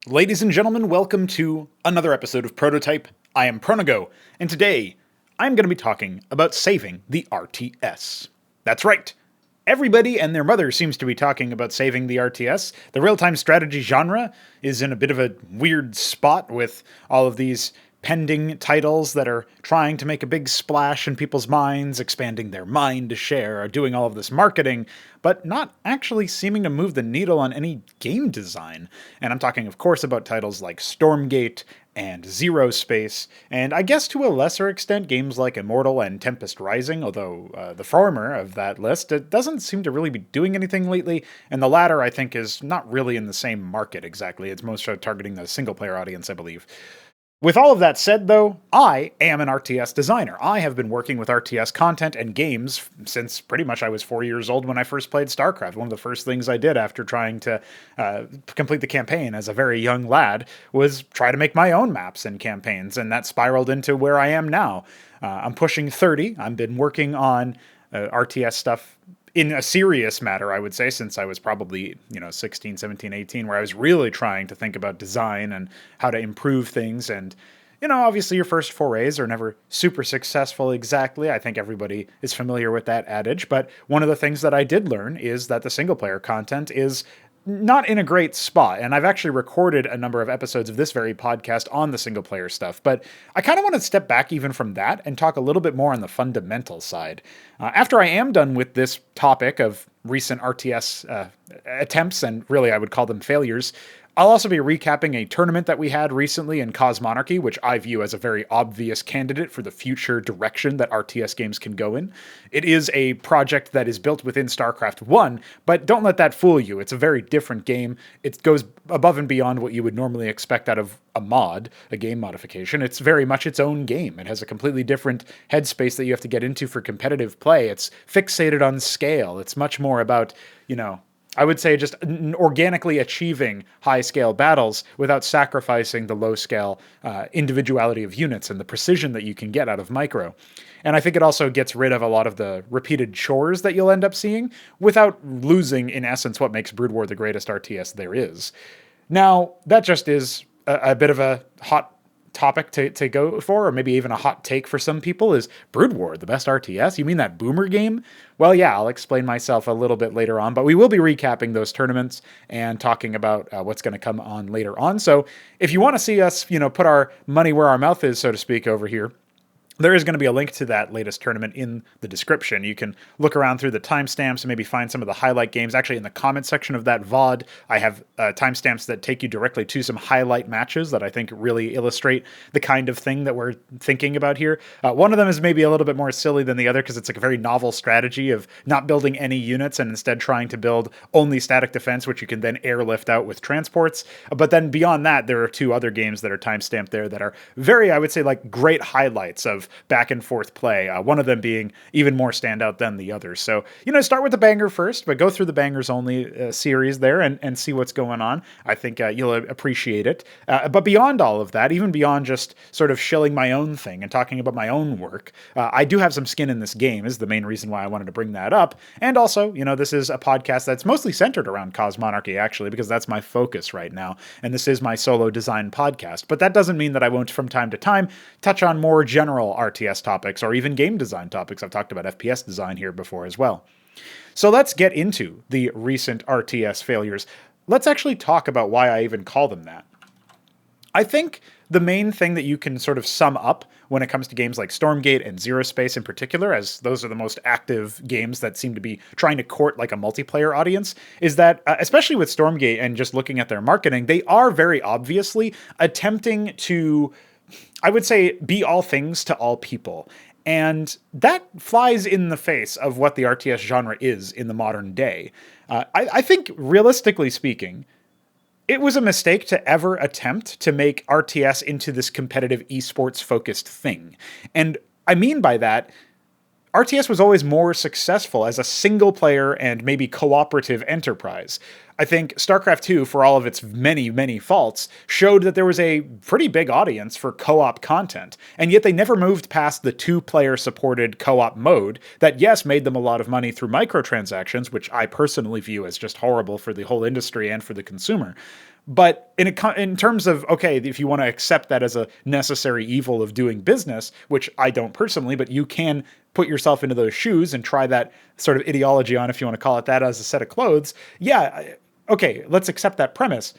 Ladies and gentlemen, welcome to another episode of Pr0totype. I am Pronago, and today I'm going to be talking about saving the RTS. That's right. Everybody and their mother seems to be talking about saving the RTS. The real-time strategy genre is in a bit of a weird spot with all of these pending titles that are trying to make a big splash in people's minds, expanding their mind to share, or doing all of this marketing, but not actually seeming to move the needle on any game design. And I'm talking, of course, about titles like Stormgate and Zero Space, and I guess to a lesser extent games like Immortal and Tempest Rising, although the former of that list, it doesn't seem to really be doing anything lately, and the latter I think is not really in the same market exactly. It's most targeting the single-player audience, I believe. With all of that said, though, I am an RTS designer. I have been working with RTS content and games since pretty much I was 4 years old when I first played StarCraft. One of the first things I did after trying to complete the campaign as a very young lad was try to make my own maps and campaigns, and that spiraled into where I am now. I'm pushing 30. I've been working on RTS stuff in a serious matter, I would say, since I was probably, 16, 17, 18, where I was really trying to think about design and how to improve things. And, obviously your first forays are never super successful exactly. I think everybody is familiar with that adage. But one of the things that I did learn is that the single player content is not in a great spot. And I've actually recorded a number of episodes of this very podcast on the single player stuff, but I kind of want to step back even from that and talk a little bit more on the fundamental side. After I am done with this topic of recent RTS attempts, and really I would call them failures, I'll also be recapping a tournament that we had recently in Cosmonarchy, which I view as a very obvious candidate for the future direction that RTS games can go in. It is a project that is built within StarCraft 1, but don't let that fool you. It's a very different game. It goes above and beyond what you would normally expect out of a mod, a game modification. It's very much its own game. It has a completely different headspace that you have to get into for competitive play. It's fixated on scale. It's much more about, I would say just organically achieving high-scale battles without sacrificing the low-scale individuality of units and the precision that you can get out of micro. And I think it also gets rid of a lot of the repeated chores that you'll end up seeing without losing, in essence, what makes Brood War the greatest RTS there is. Now, that just is a bit of a hot topic to go for, or maybe even a hot take for some people. Is Brood War the best RTS? You mean that boomer game? Well, yeah, I'll explain myself a little bit later on, but we will be recapping those tournaments and talking about what's going to come on later on. So if you want to see us, put our money where our mouth is, so to speak, over here, there is going to be a link to that latest tournament in the description. You can look around through the timestamps and maybe find some of the highlight games. Actually, in the comment section of that VOD, I have timestamps that take you directly to some highlight matches that I think really illustrate the kind of thing that we're thinking about here. One of them is maybe a little bit more silly than the other because it's like a very novel strategy of not building any units and instead trying to build only static defense, which you can then airlift out with transports. But then beyond that, there are two other games that are timestamped there that are very, I would say, like great highlights of back and forth play, one of them being even more standout than the others. So, start with the banger first, but go through the bangers only series there and see what's going on. I think you'll appreciate it. But beyond all of that, even beyond just sort of shilling my own thing and talking about my own work, I do have some skin in this game is the main reason why I wanted to bring that up. And also, this is a podcast that's mostly centered around Cosmonarchy, actually, because that's my focus right now. And this is my solo design podcast. But that doesn't mean that I won't, from time to time, touch on more general RTS topics or even game design topics. I've talked about FPS design here before as well. So let's get into the recent RTS failures. Let's actually talk about why I even call them that. I think the main thing that you can sort of sum up when it comes to games like Stormgate and Zero Space in particular, as those are the most active games that seem to be trying to court like a multiplayer audience, is that, especially with Stormgate and just looking at their marketing, they are very obviously attempting to, I would say, be all things to all people. And that flies in the face of what the RTS genre is in the modern day. I think, realistically speaking, it was a mistake to ever attempt to make RTS into this competitive esports-focused thing. And I mean by that, RTS was always more successful as a single-player and maybe cooperative enterprise. I think StarCraft 2, for all of its many, many faults, showed that there was a pretty big audience for co-op content, and yet they never moved past the two-player supported co-op mode that, yes, made them a lot of money through microtransactions, which I personally view as just horrible for the whole industry and for the consumer. But in terms of, okay, if you want to accept that as a necessary evil of doing business, which I don't personally, but you can put yourself into those shoes and try that sort of ideology on, if you want to call it that, as a set of clothes. Yeah, okay, let's accept that premise.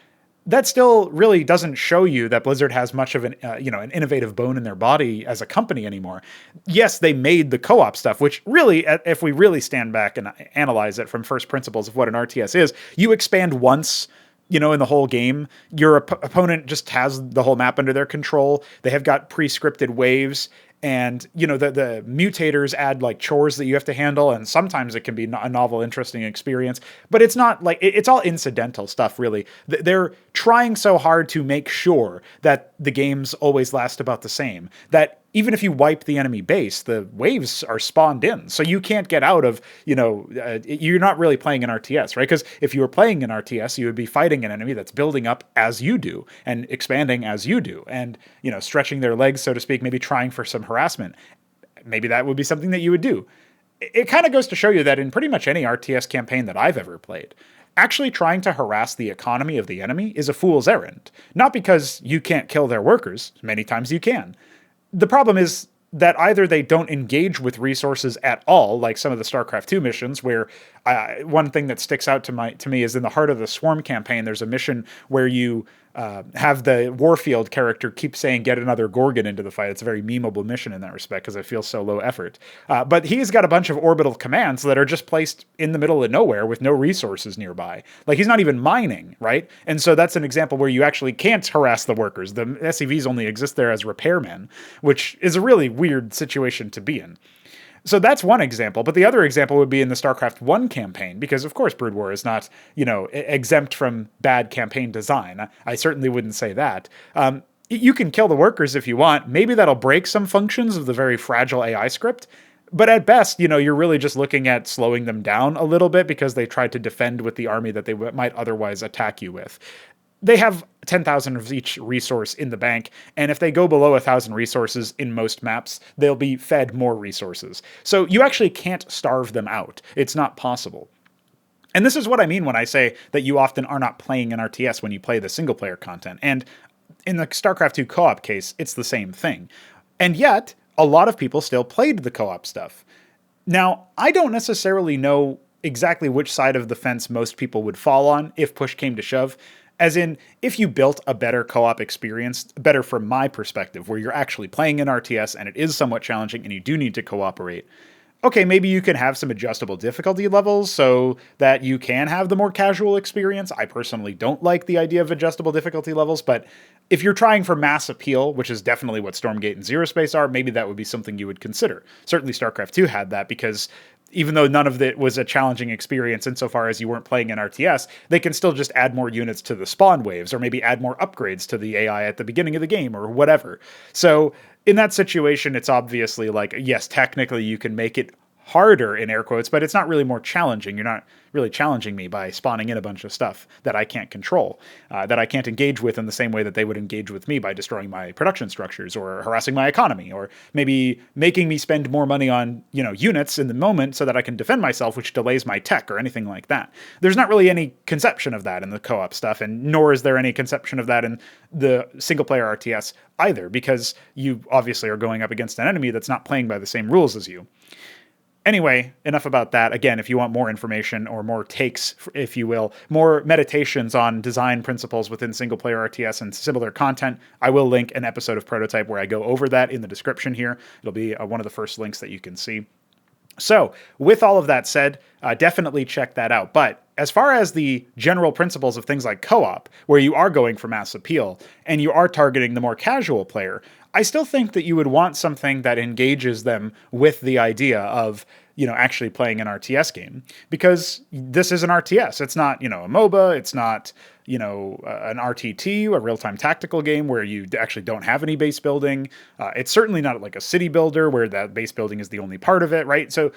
That still really doesn't show you that Blizzard has much of an an innovative bone in their body as a company anymore. Yes, they made the co-op stuff, which really, if we really stand back and analyze it from first principles of what an RTS is, you expand once, in the whole game. Your opponent just has the whole map under their control. They have got pre-scripted waves, and the mutators add like chores that you have to handle, and sometimes it can be a novel, interesting experience, but it's not like it's all incidental stuff, really. They're trying so hard to make sure that the games always last about the same, that even if you wipe the enemy base, the waves are spawned in. So you can't get out of, you're not really playing an RTS, right? Because if you were playing an RTS, you would be fighting an enemy that's building up as you do and expanding as you do and, stretching their legs, so to speak, maybe trying for some harassment. Maybe that would be something that you would do. It kind of goes to show you that in pretty much any RTS campaign that I've ever played, actually trying to harass the economy of the enemy is a fool's errand. Not because you can't kill their workers, many times you can. The problem is that either they don't engage with resources at all, like some of the StarCraft 2 missions, where one thing that sticks out to me is in the Heart of the Swarm campaign, there's a mission where you have the Warfield character keep saying, get another Gorgon into the fight. It's a very memeable mission in that respect because it feels so low effort. But he's got a bunch of orbital commands that are just placed in the middle of nowhere with no resources nearby. Like, he's not even mining, right? And so that's an example where you actually can't harass the workers. The SCVs only exist there as repairmen, which is a really weird situation to be in. So that's one example, but the other example would be in the StarCraft 1 campaign, because of course Brood War is not, exempt from bad campaign design. I certainly wouldn't say that. You can kill the workers if you want. Maybe that'll break some functions of the very fragile AI script, but at best, you're really just looking at slowing them down a little bit because they tried to defend with the army that they might otherwise attack you with. They have 10,000 of each resource in the bank, and if they go below 1,000 resources in most maps, they'll be fed more resources. So you actually can't starve them out. It's not possible. And this is what I mean when I say that you often are not playing an RTS when you play the single-player content. And in the StarCraft 2 co-op case, it's the same thing. And yet, a lot of people still played the co-op stuff. Now, I don't necessarily know exactly which side of the fence most people would fall on if push came to shove. As in, if you built a better co-op experience, better from my perspective, where you're actually playing an RTS and it is somewhat challenging and you do need to cooperate, okay, maybe you can have some adjustable difficulty levels so that you can have the more casual experience. I personally don't like the idea of adjustable difficulty levels, but if you're trying for mass appeal, which is definitely what Stormgate and Zero Space are, maybe that would be something you would consider. Certainly StarCraft 2 had that, because even though none of it was a challenging experience insofar as you weren't playing an RTS, they can still just add more units to the spawn waves, or maybe add more upgrades to the AI at the beginning of the game, or whatever. So in that situation, it's obviously like, yes, technically you can make it harder in air quotes, but it's not really more challenging. You're not really challenging me by spawning in a bunch of stuff that I can't control, that I can't engage with in the same way that they would engage with me by destroying my production structures or harassing my economy, or maybe making me spend more money on, units in the moment so that I can defend myself, which delays my tech or anything like that. There's not really any conception of that in the co-op stuff, and nor is there any conception of that in the single player RTS either, because you obviously are going up against an enemy that's not playing by the same rules as you. Anyway, enough about that. Again, if you want more information or more takes, if you will, more meditations on design principles within single-player RTS and similar content, I will link an episode of Prototype where I go over that in the description here. It'll be one of the first links that you can see. So, with all of that said, definitely check that out. But as far as the general principles of things like co-op, where you are going for mass appeal and you are targeting the more casual player, I still think that you would want something that engages them with the idea of, actually playing an RTS game, because this is an RTS. It's not, a MOBA. It's not, an RTT, a real-time tactical game where you actually don't have any base building. It's certainly not like a city builder where that base building is the only part of it, right? So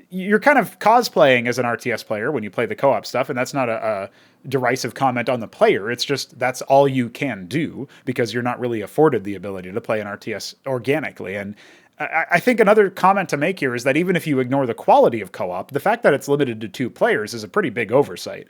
you're kind of cosplaying as an RTS player when you play the co-op stuff, and that's not a derisive comment on the player. It's just that's all you can do because you're not really afforded the ability to play an RTS organically. And I think another comment to make here is that even if you ignore the quality of co-op, the fact that it's limited to 2 players is a pretty big oversight.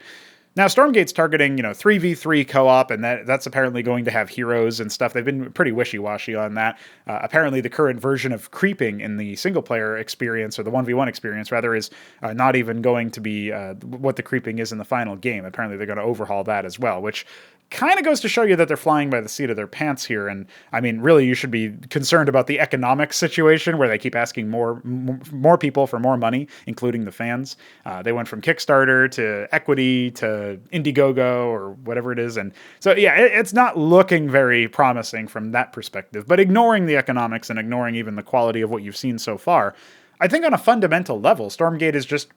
Now, Stormgate's targeting, 3v3 co-op, and that's apparently going to have heroes and stuff. They've been pretty wishy-washy on that. Apparently, the current version of creeping in the single-player experience, or the 1v1 experience, rather, is not even going to be what the creeping is in the final game. Apparently, they're going to overhaul that as well, which kind of goes to show you that they're flying by the seat of their pants here. And I mean, really, you should be concerned about the economic situation where they keep asking more people for more money, including the fans. They went from Kickstarter to equity to Indiegogo or whatever it is. And so, yeah, it's not looking very promising from that perspective. But ignoring the economics and ignoring even the quality of what you've seen so far, I think on a fundamental level, Stormgate is just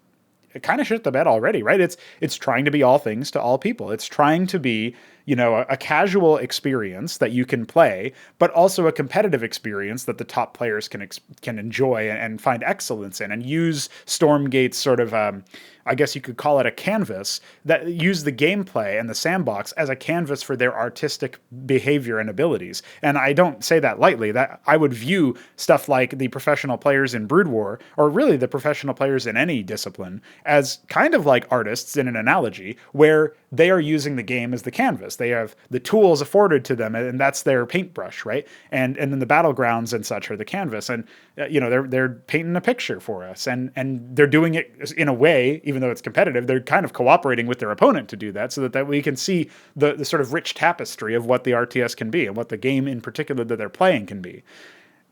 kind of shit the bed already, right? It's trying to be all things to all people. It's trying to be, a casual experience that you can play, but also a competitive experience that the top players can enjoy and find excellence in, and use Stormgate's sort of, I guess you could call it a canvas, that use the gameplay and the sandbox as a canvas for their artistic behavior and abilities. And I don't say that lightly. That I would view stuff like the professional players in Brood War, or really the professional players in any discipline, as kind of like artists in an analogy, where they are using the game as the canvas. They have the tools afforded to them, and that's their paintbrush, right? And then the battlegrounds and such are the canvas. And they're painting a picture for us, and they're doing it in a way, even though it's competitive, they're kind of cooperating with their opponent to do that, so that we can see the sort of rich tapestry of what the RTS can be and what the game in particular that they're playing can be.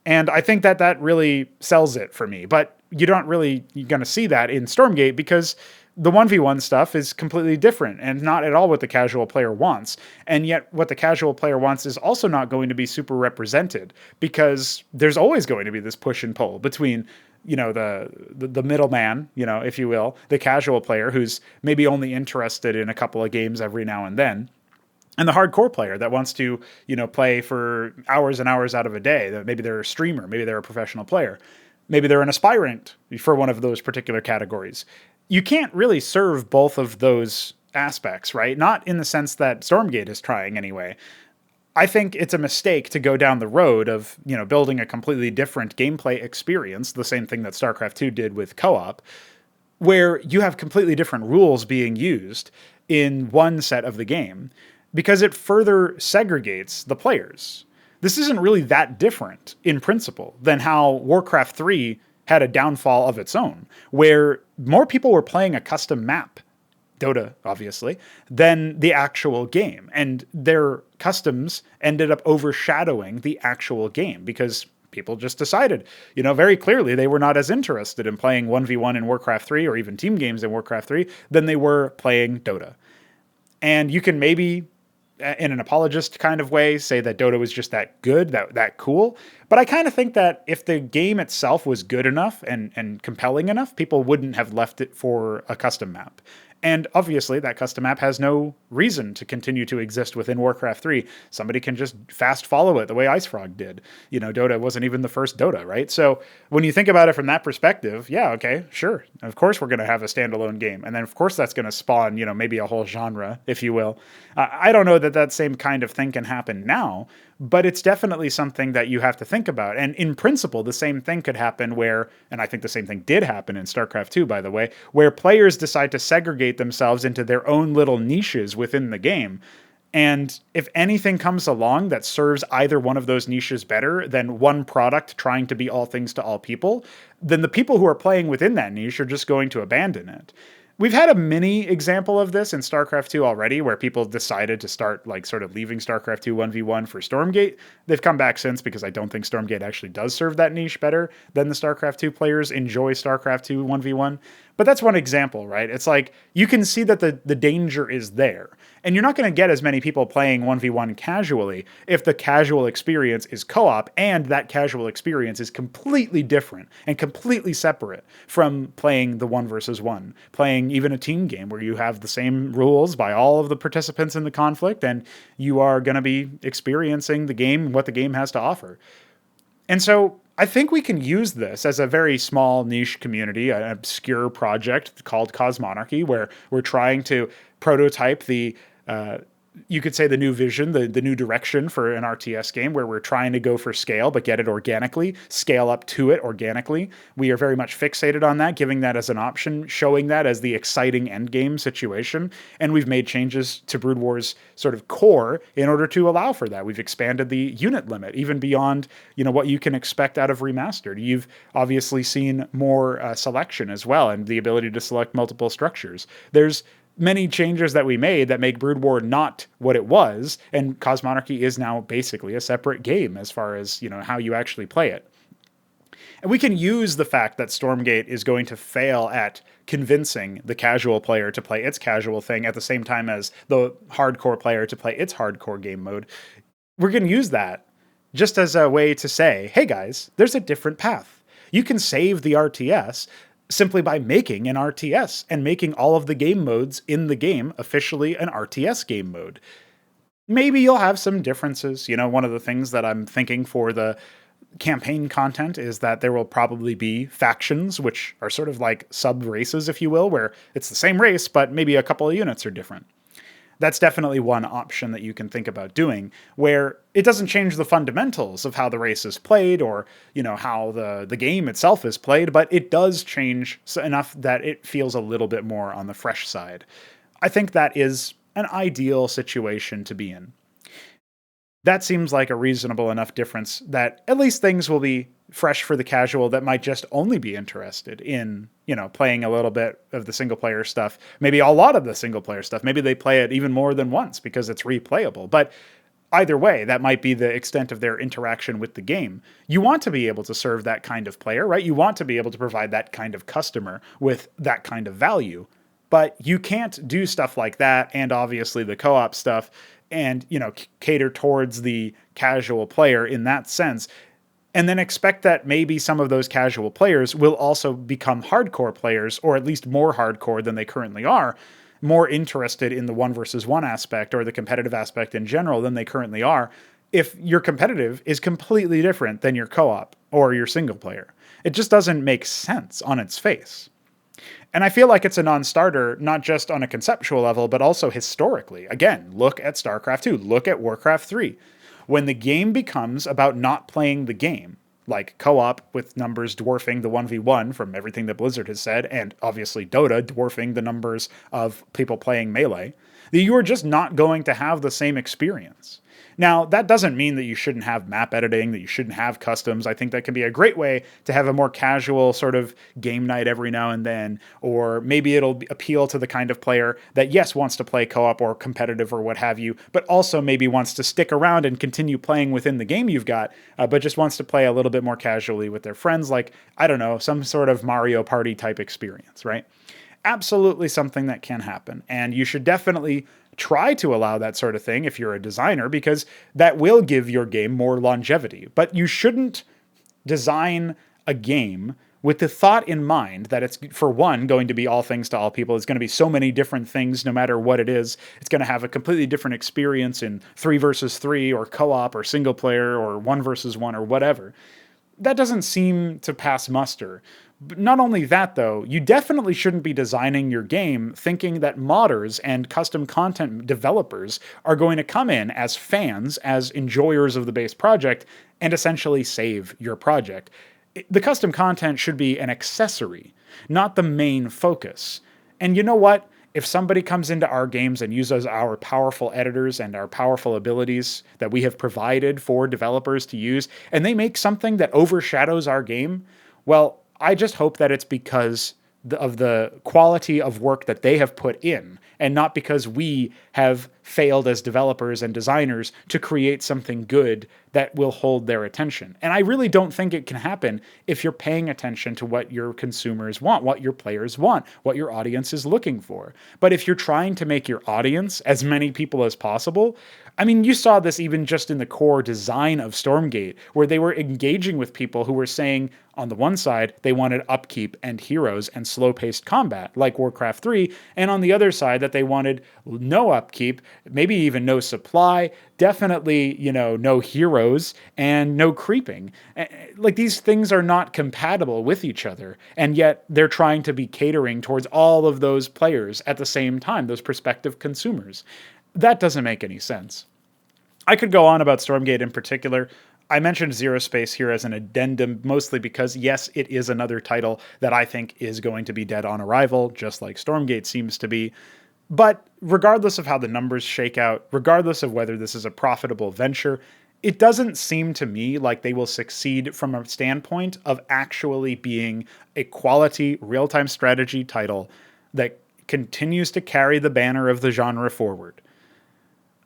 And I think that really sells it for me. But you're going to see that in Stormgate, because the 1v1 stuff is completely different and not at all what the casual player wants. And yet what the casual player wants is also not going to be super represented, because there's always going to be this push and pull between the middleman, if you will, the casual player who's maybe only interested in a couple of games every now and then, and the hardcore player that wants to, play for hours and hours out of a day. Maybe they're a streamer, maybe they're a professional player, maybe they're an aspirant for one of those particular categories. You can't really serve both of those aspects, right? Not in the sense that Stormgate is trying anyway. I think it's a mistake to go down the road of, building a completely different gameplay experience, the same thing that StarCraft 2 did with co-op, where you have completely different rules being used in one set of the game, because it further segregates the players. This isn't really that different in principle than how Warcraft 3 had a downfall of its own, where more people were playing a custom map, Dota, obviously, than the actual game. And their customs ended up overshadowing the actual game, because people just decided, very clearly they were not as interested in playing 1v1 in Warcraft 3 or even team games in Warcraft 3 than they were playing Dota. And you can maybe, in an apologist kind of way, say that Dota was just that good, that cool. But I kind of think that if the game itself was good enough and compelling enough, people wouldn't have left it for a custom map. And obviously, that custom map has no reason to continue to exist within Warcraft 3. Somebody can just fast follow it the way IceFrog did. Dota wasn't even the first Dota, right? So when you think about it from that perspective, yeah, okay, sure. Of course, we're going to have a standalone game. And then, of course, that's going to spawn, maybe a whole genre, if you will. I don't know that same kind of thing can happen now, but it's definitely something that you have to think about. And in principle, the same thing could happen where, and I think the same thing did happen in StarCraft 2, by the way, where players decide to segregate themselves into their own little niches within the game. And if anything comes along that serves either one of those niches better than one product trying to be all things to all people, then the people who are playing within that niche are just going to abandon it. We've had a mini example of this in StarCraft 2 already, where people decided to start sort of leaving StarCraft 2 1v1 for Stormgate. They've come back since, because I don't think Stormgate actually does serve that niche better than the StarCraft 2 players enjoy StarCraft 2 1v1. But that's one example, right? It's like, you can see that the danger is there. And you're not going to get as many people playing 1v1 casually if the casual experience is co-op, and that casual experience is completely different and completely separate from playing the 1 versus 1, playing even a team game where you have the same rules by all of the participants in the conflict, and you are going to be experiencing the game, what the game has to offer. And so I think we can use this as a very small niche community, an obscure project called Cosmonarchy, where we're trying to prototype the you could say the new vision, the new direction for an RTS game, where we're trying to go for scale, but get it organically, scale up to it organically. We are very much fixated on that, giving that as an option, showing that as the exciting end game situation. And we've made changes to Brood War's sort of core in order to allow for that. We've expanded the unit limit, even beyond, what you can expect out of Remastered. You've obviously seen more selection as well, and the ability to select multiple structures. There's many changes that we made that make Brood War not what it was, and Cosmonarchy is now basically a separate game as far as, how you actually play it. And we can use the fact that Stormgate is going to fail at convincing the casual player to play its casual thing at the same time as the hardcore player to play its hardcore game mode. We're going to use that just as a way to say, hey guys, there's a different path. You can save the RTS simply by making an RTS and making all of the game modes in the game officially an RTS game mode. Maybe you'll have some differences. One of the things that I'm thinking for the campaign content is that there will probably be factions, which are sort of like sub-races, if you will, where it's the same race, but maybe a couple of units are different. That's definitely one option that you can think about doing, where it doesn't change the fundamentals of how the race is played or, how the game itself is played, but it does change enough that it feels a little bit more on the fresh side. I think that is an ideal situation to be in. That seems like a reasonable enough difference that at least things will be fresh for the casual that might just only be interested in, playing a little bit of the single player stuff, maybe a lot of the single player stuff. Maybe they play it even more than once because it's replayable. But either way, that might be the extent of their interaction with the game. You want to be able to serve that kind of player, right? You want to be able to provide that kind of customer with that kind of value. But you can't do stuff like that and obviously the co-op stuff and, cater towards the casual player in that sense, and then expect that maybe some of those casual players will also become hardcore players, or at least more hardcore than they currently are, more interested in the 1 versus 1 aspect or the competitive aspect in general than they currently are, if your competitive is completely different than your co-op or your single player. It just doesn't make sense on its face. And I feel like it's a non-starter, not just on a conceptual level, but also historically. Again, look at StarCraft 2, look at Warcraft 3. When the game becomes about not playing the game, like co-op with numbers dwarfing the 1v1 from everything that Blizzard has said, and obviously Dota dwarfing the numbers of people playing Melee, that you are just not going to have the same experience. Now, that doesn't mean that you shouldn't have map editing, that you shouldn't have customs. I think that can be a great way to have a more casual sort of game night every now and then, or maybe it'll appeal to the kind of player that, yes, wants to play co-op or competitive or what have you, but also maybe wants to stick around and continue playing within the game you've got, but just wants to play a little bit more casually with their friends, like, I don't know, some sort of Mario Party type experience, right? Absolutely something that can happen, and you should definitely try to allow that sort of thing if you're a designer, because that will give your game more longevity. But you shouldn't design a game with the thought in mind that it's, for one, going to be all things to all people. It's going to be so many different things no matter what it is. It's going to have a completely different experience in 3 versus 3 or co-op or single player or 1 versus 1 or whatever. That doesn't seem to pass muster. But not only that, though, you definitely shouldn't be designing your game thinking that modders and custom content developers are going to come in as fans, as enjoyers of the base project, and essentially save your project. The custom content should be an accessory, not the main focus. And you know what? If somebody comes into our games and uses our powerful editors and our powerful abilities that we have provided for developers to use, and they make something that overshadows our game, well, I just hope that it's because of the quality of work that they have put in, and not because we have failed as developers and designers to create something good that will hold their attention. And I really don't think it can happen if you're paying attention to what your consumers want, what your players want, what your audience is looking for. But if you're trying to make your audience as many people as possible, I mean, you saw this even just in the core design of Stormgate, where they were engaging with people who were saying, on the one side, they wanted upkeep and heroes and slow-paced combat, like Warcraft 3, and on the other side, that they wanted no upkeep, maybe even no supply, definitely, no heroes, and no creeping. Like, these things are not compatible with each other, and yet they're trying to be catering towards all of those players at the same time, those prospective consumers. That doesn't make any sense. I could go on about Stormgate in particular. I mentioned Zero Space here as an addendum, mostly because, yes, it is another title that I think is going to be dead on arrival, just like Stormgate seems to be. But regardless of how the numbers shake out, regardless of whether this is a profitable venture, it doesn't seem to me like they will succeed from a standpoint of actually being a quality real-time strategy title that continues to carry the banner of the genre forward.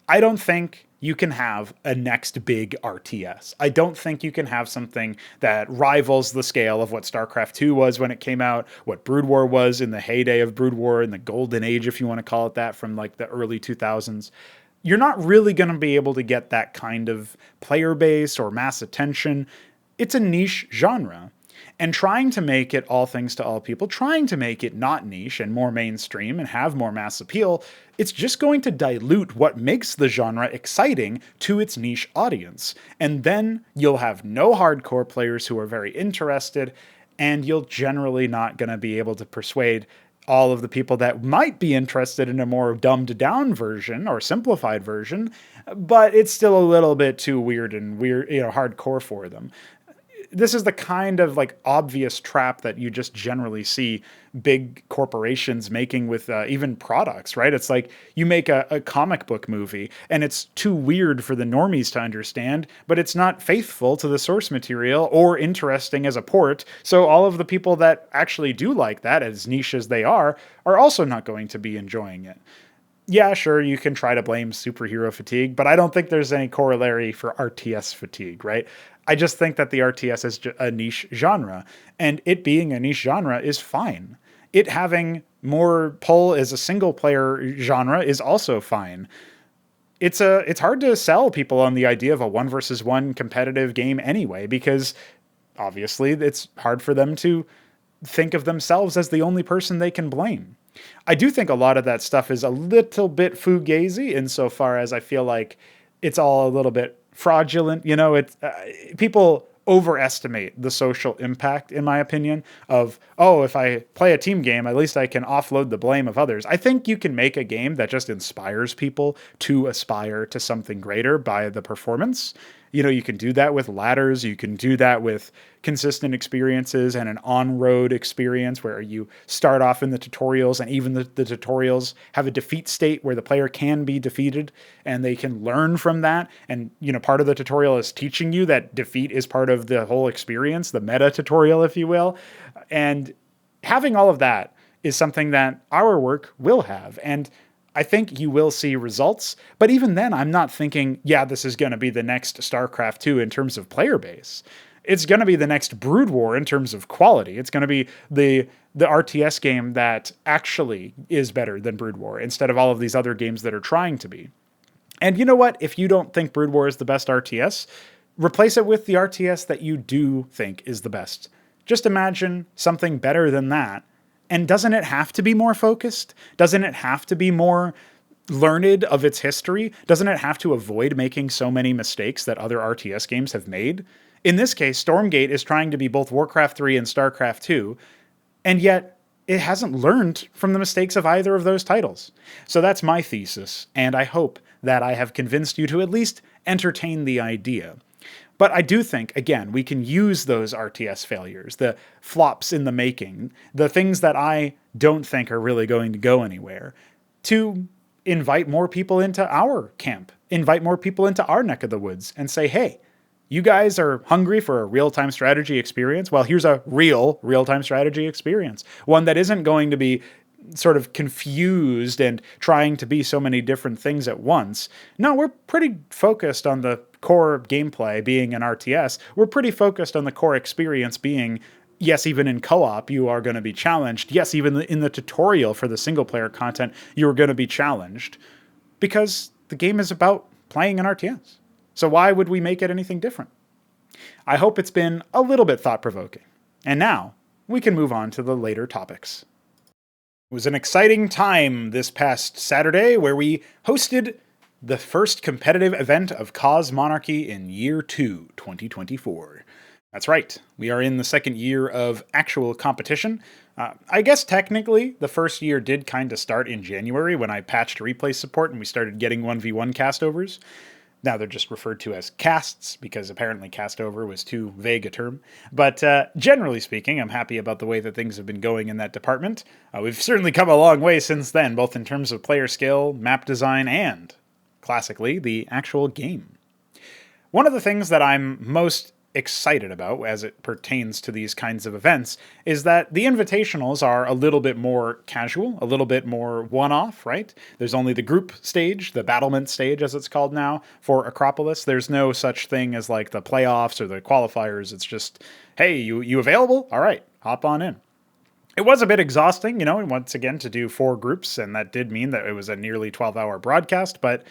I don't think you can have a next big RTS. I don't think you can have something that rivals the scale of what StarCraft 2 was when it came out, what Brood War was in the heyday of Brood War, in the golden age, if you want to call it that, from like the early 2000s. You're not really going to be able to get that kind of player base or mass attention. It's a niche genre. And trying to make it all things to all people, trying to make it not niche and more mainstream and have more mass appeal, it's just going to dilute what makes the genre exciting to its niche audience. And then you'll have no hardcore players who are very interested, and you'll generally not going to be able to persuade all of the people that might be interested in a more dumbed down version or simplified version, but it's still a little bit too weird, hardcore for them. This is the kind of like obvious trap that you just generally see big corporations making with even products, right? It's like you make a comic book movie and it's too weird for the normies to understand, but it's not faithful to the source material or interesting as a port. So all of the people that actually do like that, as niche as they are also not going to be enjoying it. Yeah, sure, you can try to blame superhero fatigue, but I don't think there's any corollary for RTS fatigue, right? I just think that the RTS is a niche genre, and it being a niche genre is fine. It having more pull as a single player genre is also fine. It's hard to sell people on the idea of a 1 versus 1 competitive game anyway, because obviously it's hard for them to think of themselves as the only person they can blame. I do think a lot of that stuff is a little bit fugazi insofar as I feel like it's all a little bit fraudulent. People overestimate the social impact, in my opinion, of, oh, if I play a team game, at least I can offload the blame of others. I think you can make a game that just inspires people to aspire to something greater by the performance. You can do that with ladders. You can do that with consistent experiences and an on-road experience where you start off in the tutorials, and even the tutorials have a defeat state where the player can be defeated and they can learn from that. And, part of the tutorial is teaching you that defeat is part of the whole experience, the meta tutorial, if you will. And having all of that is something that our work will have. And I think you will see results, but even then, I'm not thinking, yeah, this is going to be the next StarCraft 2 in terms of player base. It's going to be the next Brood War in terms of quality. It's going to be the RTS game that actually is better than Brood War instead of all of these other games that are trying to be. And you know what? If you don't think Brood War is the best RTS, replace it with the RTS that you do think is the best. Just imagine something better than that. And doesn't it have to be more focused? Doesn't it have to be more learned of its history? Doesn't it have to avoid making so many mistakes that other RTS games have made? In this case, Stormgate is trying to be both Warcraft 3 and StarCraft 2, and yet it hasn't learned from the mistakes of either of those titles. So that's my thesis, and I hope that I have convinced you to at least entertain the idea. But I do think, again, we can use those RTS failures, the flops in the making, the things that I don't think are really going to go anywhere, to invite more people into our camp, invite more people into our neck of the woods and say, hey, you guys are hungry for a real-time strategy experience? Well, here's a real-time strategy experience, one that isn't going to be sort of confused and trying to be so many different things at once. No, we're pretty focused on the core gameplay being an RTS. We're pretty focused on the core experience being, yes, even in co-op, you are going to be challenged. Yes, even in the tutorial for the single-player content, you're going to be challenged because the game is about playing an RTS. So why would we make it anything different? I hope it's been a little bit thought-provoking. And now we can move on to the later topics. It was an exciting time this past Saturday where we hosted the first competitive event of Cosmonarchy in year 2, 2024. That's right, we are in the second year of actual competition. I guess technically the first year did kind of start in January when I patched replay support and we started getting 1v1 castovers. Now they're just referred to as casts because apparently castover was too vague a term. But generally speaking, I'm happy about the way that things have been going in that department. We've certainly come a long way since then, both in terms of player skill, map design, and, classically, the actual game. One of the things that I'm most excited about as it pertains to these kinds of events is that the invitationals are a little bit more casual, a little bit more one-off, right? There's only the group stage, the battlement stage as it's called now, for Acropolis. There's no such thing as like the playoffs or the qualifiers. It's just, hey, you available? All right, hop on in. It was a bit exhausting, once again to do 4 groups, and that did mean that it was a nearly 12-hour broadcast, but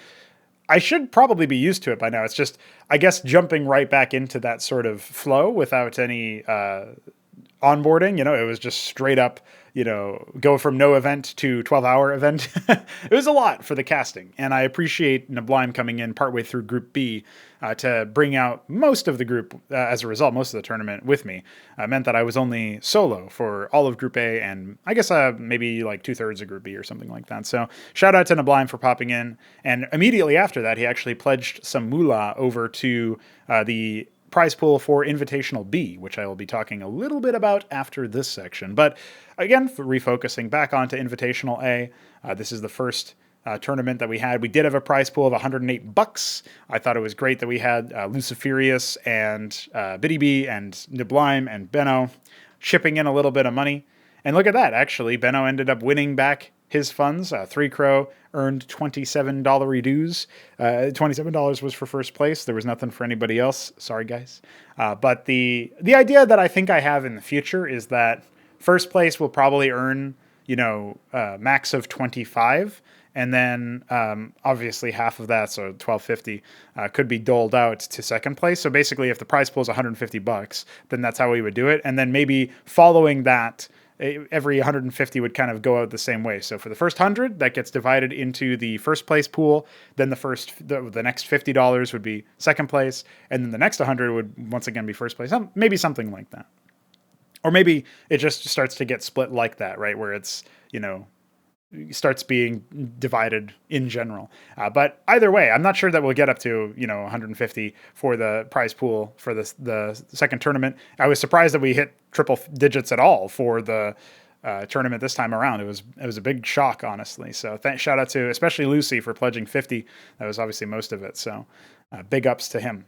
I should probably be used to it by now. It's just, I guess, jumping right back into that sort of flow without any onboarding. It was just straight up, go from no event to 12-hour event. It was a lot for the casting, and I appreciate Nablime coming in partway through Group B to bring out most of the group, as a result, most of the tournament with me. Meant that I was only solo for all of Group A and I guess maybe like 2/3 of Group B or something like that. So shout out to Nablime for popping in. And immediately after that, he actually pledged some moolah over to the prize pool for Invitational B, which I will be talking a little bit about after this section. But again, refocusing back onto Invitational A, this is the first tournament that we had. We did have a prize pool of $108. I thought it was great that we had Luciferius and Biddy B and Nablime and Benno chipping in a little bit of money. And look at that, actually, Benno ended up winning back his funds. 3Crow earned $27 dues. $27 was for first place. There was nothing for anybody else. Sorry, guys. But the idea that I think I have in the future is that first place will probably earn, max of 25. And then obviously half of that, so $12.50, could be doled out to second place. So basically, if the prize pool is $150, then that's how we would do it. And then maybe following that, every 150 would kind of go out the same way. So for the first 100, that gets divided into the first place pool. Then the next $50 would be second place, and then the next 100 would once again be first place. Maybe something like that, or maybe it just starts to get split like that, right? Where it's starts being divided in general. But either way, I'm not sure that we'll get up to 150 for the prize pool for the second tournament. I was surprised that we hit triple digits at all for the tournament this time around. It was a big shock, honestly. So shout out to especially Lucy for pledging 50. That was obviously most of it. So big ups to him.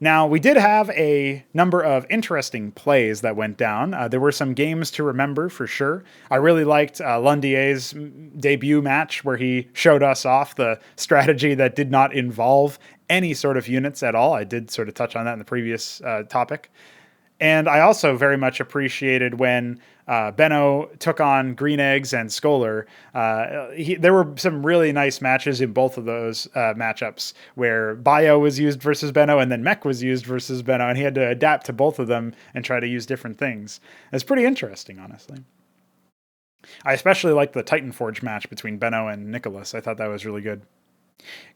Now, we did have a number of interesting plays that went down. There were some games to remember, for sure. I really liked Lundier's debut match where he showed us off the strategy that did not involve any sort of units at all. I did sort of touch on that in the previous topic. And I also very much appreciated when Benno took on Green Eggs and Scholar. There were some really nice matches in both of those matchups where Bio was used versus Benno and then Mech was used versus Benno, and he had to adapt to both of them and try to use different things. It's pretty interesting, honestly. I especially liked the Titan Forge match between Benno and Nicholas. I thought that was really good.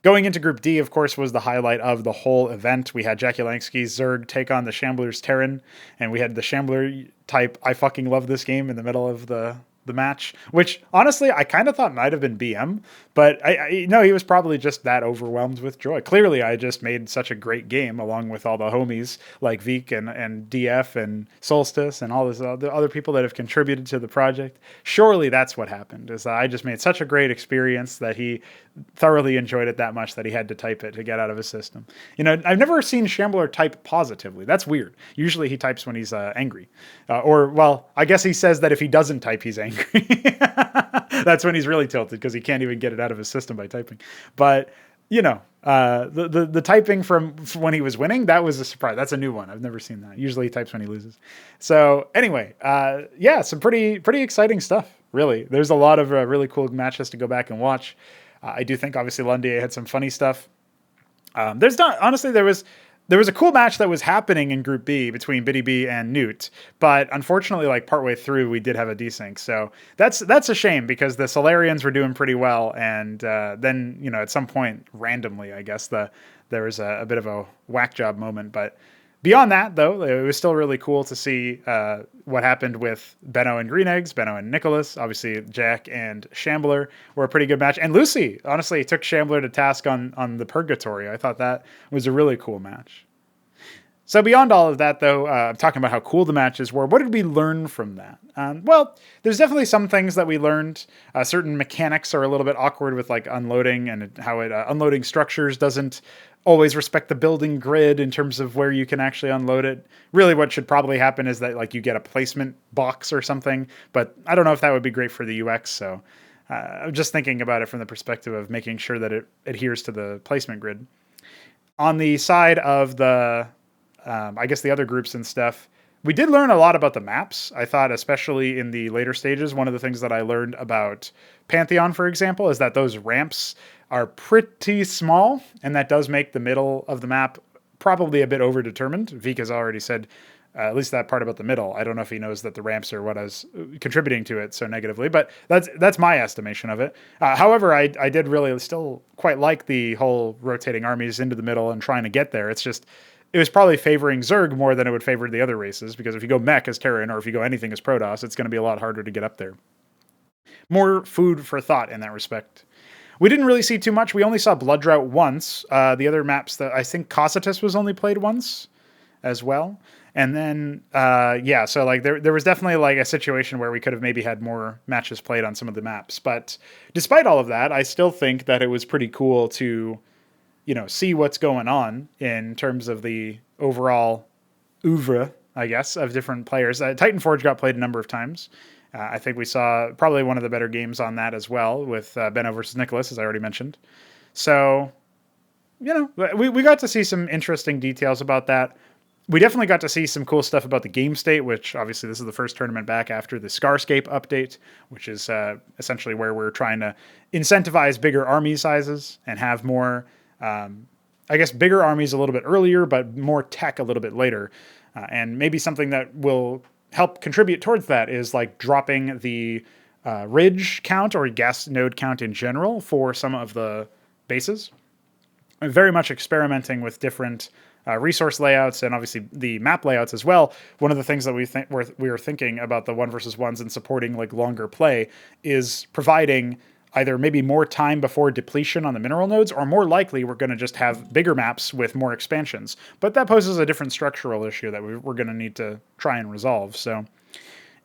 Going into Group D, of course, was the highlight of the whole event. We had Jackie Langsky's Zerg take on the Shambler's Terran, and we had the Shambler type, I fucking love this game, in the middle of the match, which honestly I kind of thought might have been BM, but I he was probably just that overwhelmed with joy. Clearly, I just made such a great game along with all the homies like Veek and DF and Solstice and all the other people that have contributed to the project. Surely that's what happened, is that I just made such a great experience that he thoroughly enjoyed it that much that he had to type it to get out of his system. I've never seen Shambler type positively. That's weird. Usually he types when he's angry. I guess he says that if he doesn't type, he's angry. That's when he's really tilted because he can't even get it out of his system by typing. But the typing from when he was winning, that was a surprise. That's a new one. I've never seen that. Usually he types when he loses. So anyway, some pretty exciting stuff. Really, there's a lot of really cool matches to go back and watch. I do think obviously Lundier had some funny stuff. There was a cool match that was happening in Group B between Biddy B and Newt, but unfortunately, like partway through, we did have a desync. So that's a shame because the Solarians were doing pretty well, and then at some point randomly, I guess there was a bit of a whack job moment, but Beyond that, though, it was still really cool to see what happened with Benno and Green Eggs, Benno and Nicholas. Obviously, Jack and Shambler were a pretty good match. And Lucy, honestly, took Shambler to task on the Purgatory. I thought that was a really cool match. So beyond all of that, though, talking about how cool the matches were, what did we learn from that? Well, there's definitely some things that we learned. Certain mechanics are a little bit awkward with like unloading and how it unloading structures doesn't always respect the building grid in terms of where you can actually unload it. Really, what should probably happen is that like you get a placement box or something, but I don't know if that would be great for the UX. So I'm just thinking about it from the perspective of making sure that it adheres to the placement grid. On the side of the I guess the other groups and stuff, we did learn a lot about the maps. I thought, especially in the later stages, one of the things that I learned about Pantheon, for example, is that those ramps are pretty small, and that does make the middle of the map probably a bit overdetermined. Vika's already said at least that part about the middle. I don't know if he knows that the ramps are what I was contributing to it so negatively, but that's my estimation of it. However, I did really still quite like the whole rotating armies into the middle and trying to get there. It's just it was probably favoring Zerg more than it would favor the other races, because if you go mech as Terran or if you go anything as Protoss, it's going to be a lot harder to get up there. More food for thought in that respect. We didn't really see too much. We only saw Blood Drought once. The other maps that I think Cossetus was only played once as well. And then, so like there was definitely like a situation where we could have maybe had more matches played on some of the maps. But despite all of that, I still think that it was pretty cool to see what's going on in terms of the overall oeuvre, I guess, of different players. Titanforge got played a number of times. I think we saw probably one of the better games on that as well with Benno versus Nicholas, as I already mentioned. So, we got to see some interesting details about that. We definitely got to see some cool stuff about the game state, which obviously this is the first tournament back after the Scarscape update, which is essentially where we're trying to incentivize bigger army sizes and have more bigger armies a little bit earlier, but more tech a little bit later. And maybe something that will help contribute towards that is like dropping the ridge count or gas node count in general for some of the bases. I'm very much experimenting with different resource layouts and obviously the map layouts as well. One of the things that we were thinking about the 1v1s and supporting like longer play is providing either maybe more time before depletion on the mineral nodes, or more likely we're going to just have bigger maps with more expansions. But that poses a different structural issue that we're going to need to try and resolve. So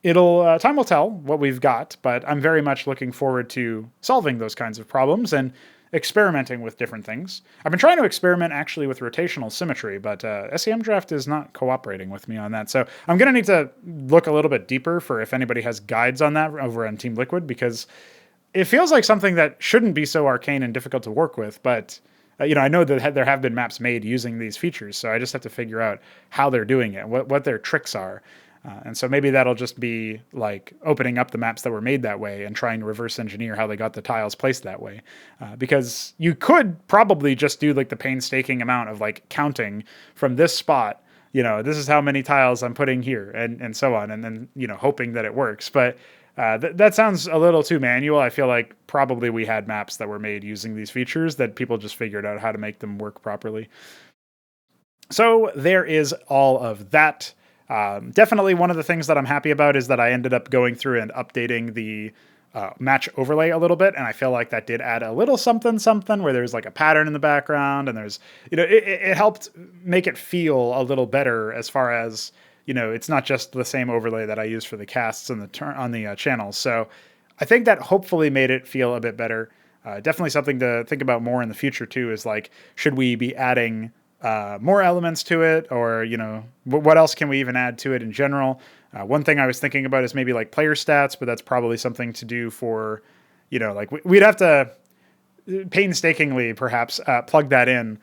time will tell what we've got, but I'm very much looking forward to solving those kinds of problems and experimenting with different things. I've been trying to experiment actually with rotational symmetry, but SEM Draft is not cooperating with me on that. So I'm going to need to look a little bit deeper for if anybody has guides on that over on Team Liquid, because it feels like something that shouldn't be so arcane and difficult to work with, but I know that there have been maps made using these features, so I just have to figure out how they're doing it, what their tricks are. And so maybe that'll just be like opening up the maps that were made that way and trying to reverse engineer how they got the tiles placed that way. Because you could probably just do like the painstaking amount of like counting from this spot, this is how many tiles I'm putting here and so on. And then, hoping that it works. But that sounds a little too manual. I feel like probably we had maps that were made using these features that people just figured out how to make them work properly. So there is all of that. Definitely one of the things that I'm happy about is that I ended up going through and updating the match overlay a little bit. And I feel like that did add a little something where there's like a pattern in the background and there's, it helped make it feel a little better as far as, it's not just the same overlay that I use for the casts on the channels. So I think that hopefully made it feel a bit better. Definitely something to think about more in the future too, is like, should we be adding more elements to it, or, what else can we even add to it in general? One thing I was thinking about is maybe like player stats, but that's probably something to do for, like we'd have to painstakingly perhaps plug that in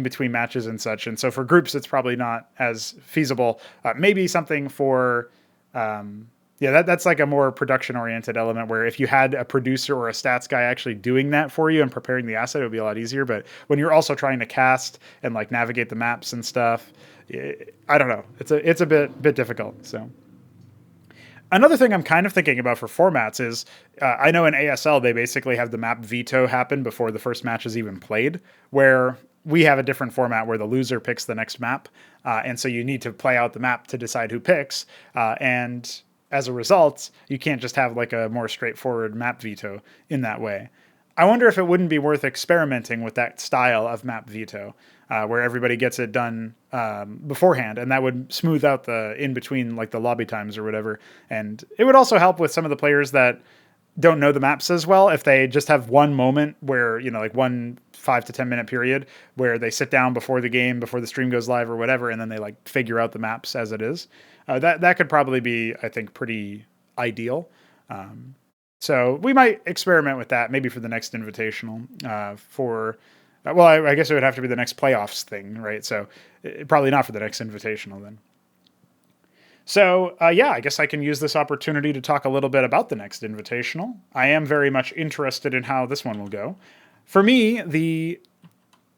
between matches and such. And so for groups, it's probably not as feasible. Maybe something for, that's like a more production oriented element where if you had a producer or a stats guy actually doing that for you and preparing the asset, it would be a lot easier. But when you're also trying to cast and like navigate the maps and stuff, I don't know. It's a bit difficult. So another thing I'm kind of thinking about for formats is I know in ASL, they basically have the map veto happen before the first match is even played, where we have a different format where the loser picks the next map. And so you need to play out the map to decide who picks. And as a result, you can't just have like a more straightforward map veto in that way. I wonder if it wouldn't be worth experimenting with that style of map veto, where everybody gets it done beforehand, and that would smooth out the in between, like the lobby times or whatever. And it would also help with some of the players that don't know the maps as well if they just have one moment where, like one 5 to 10 minute period where they sit down before the game, before the stream goes live or whatever, and then they like figure out the maps as it is. That could probably be, I think, pretty ideal. So we might experiment with that maybe for the next invitational. I guess it would have to be the next playoffs thing, right? So probably not for the next invitational then. So, I guess I can use this opportunity to talk a little bit about the next invitational. I am very much interested in how this one will go. For me, the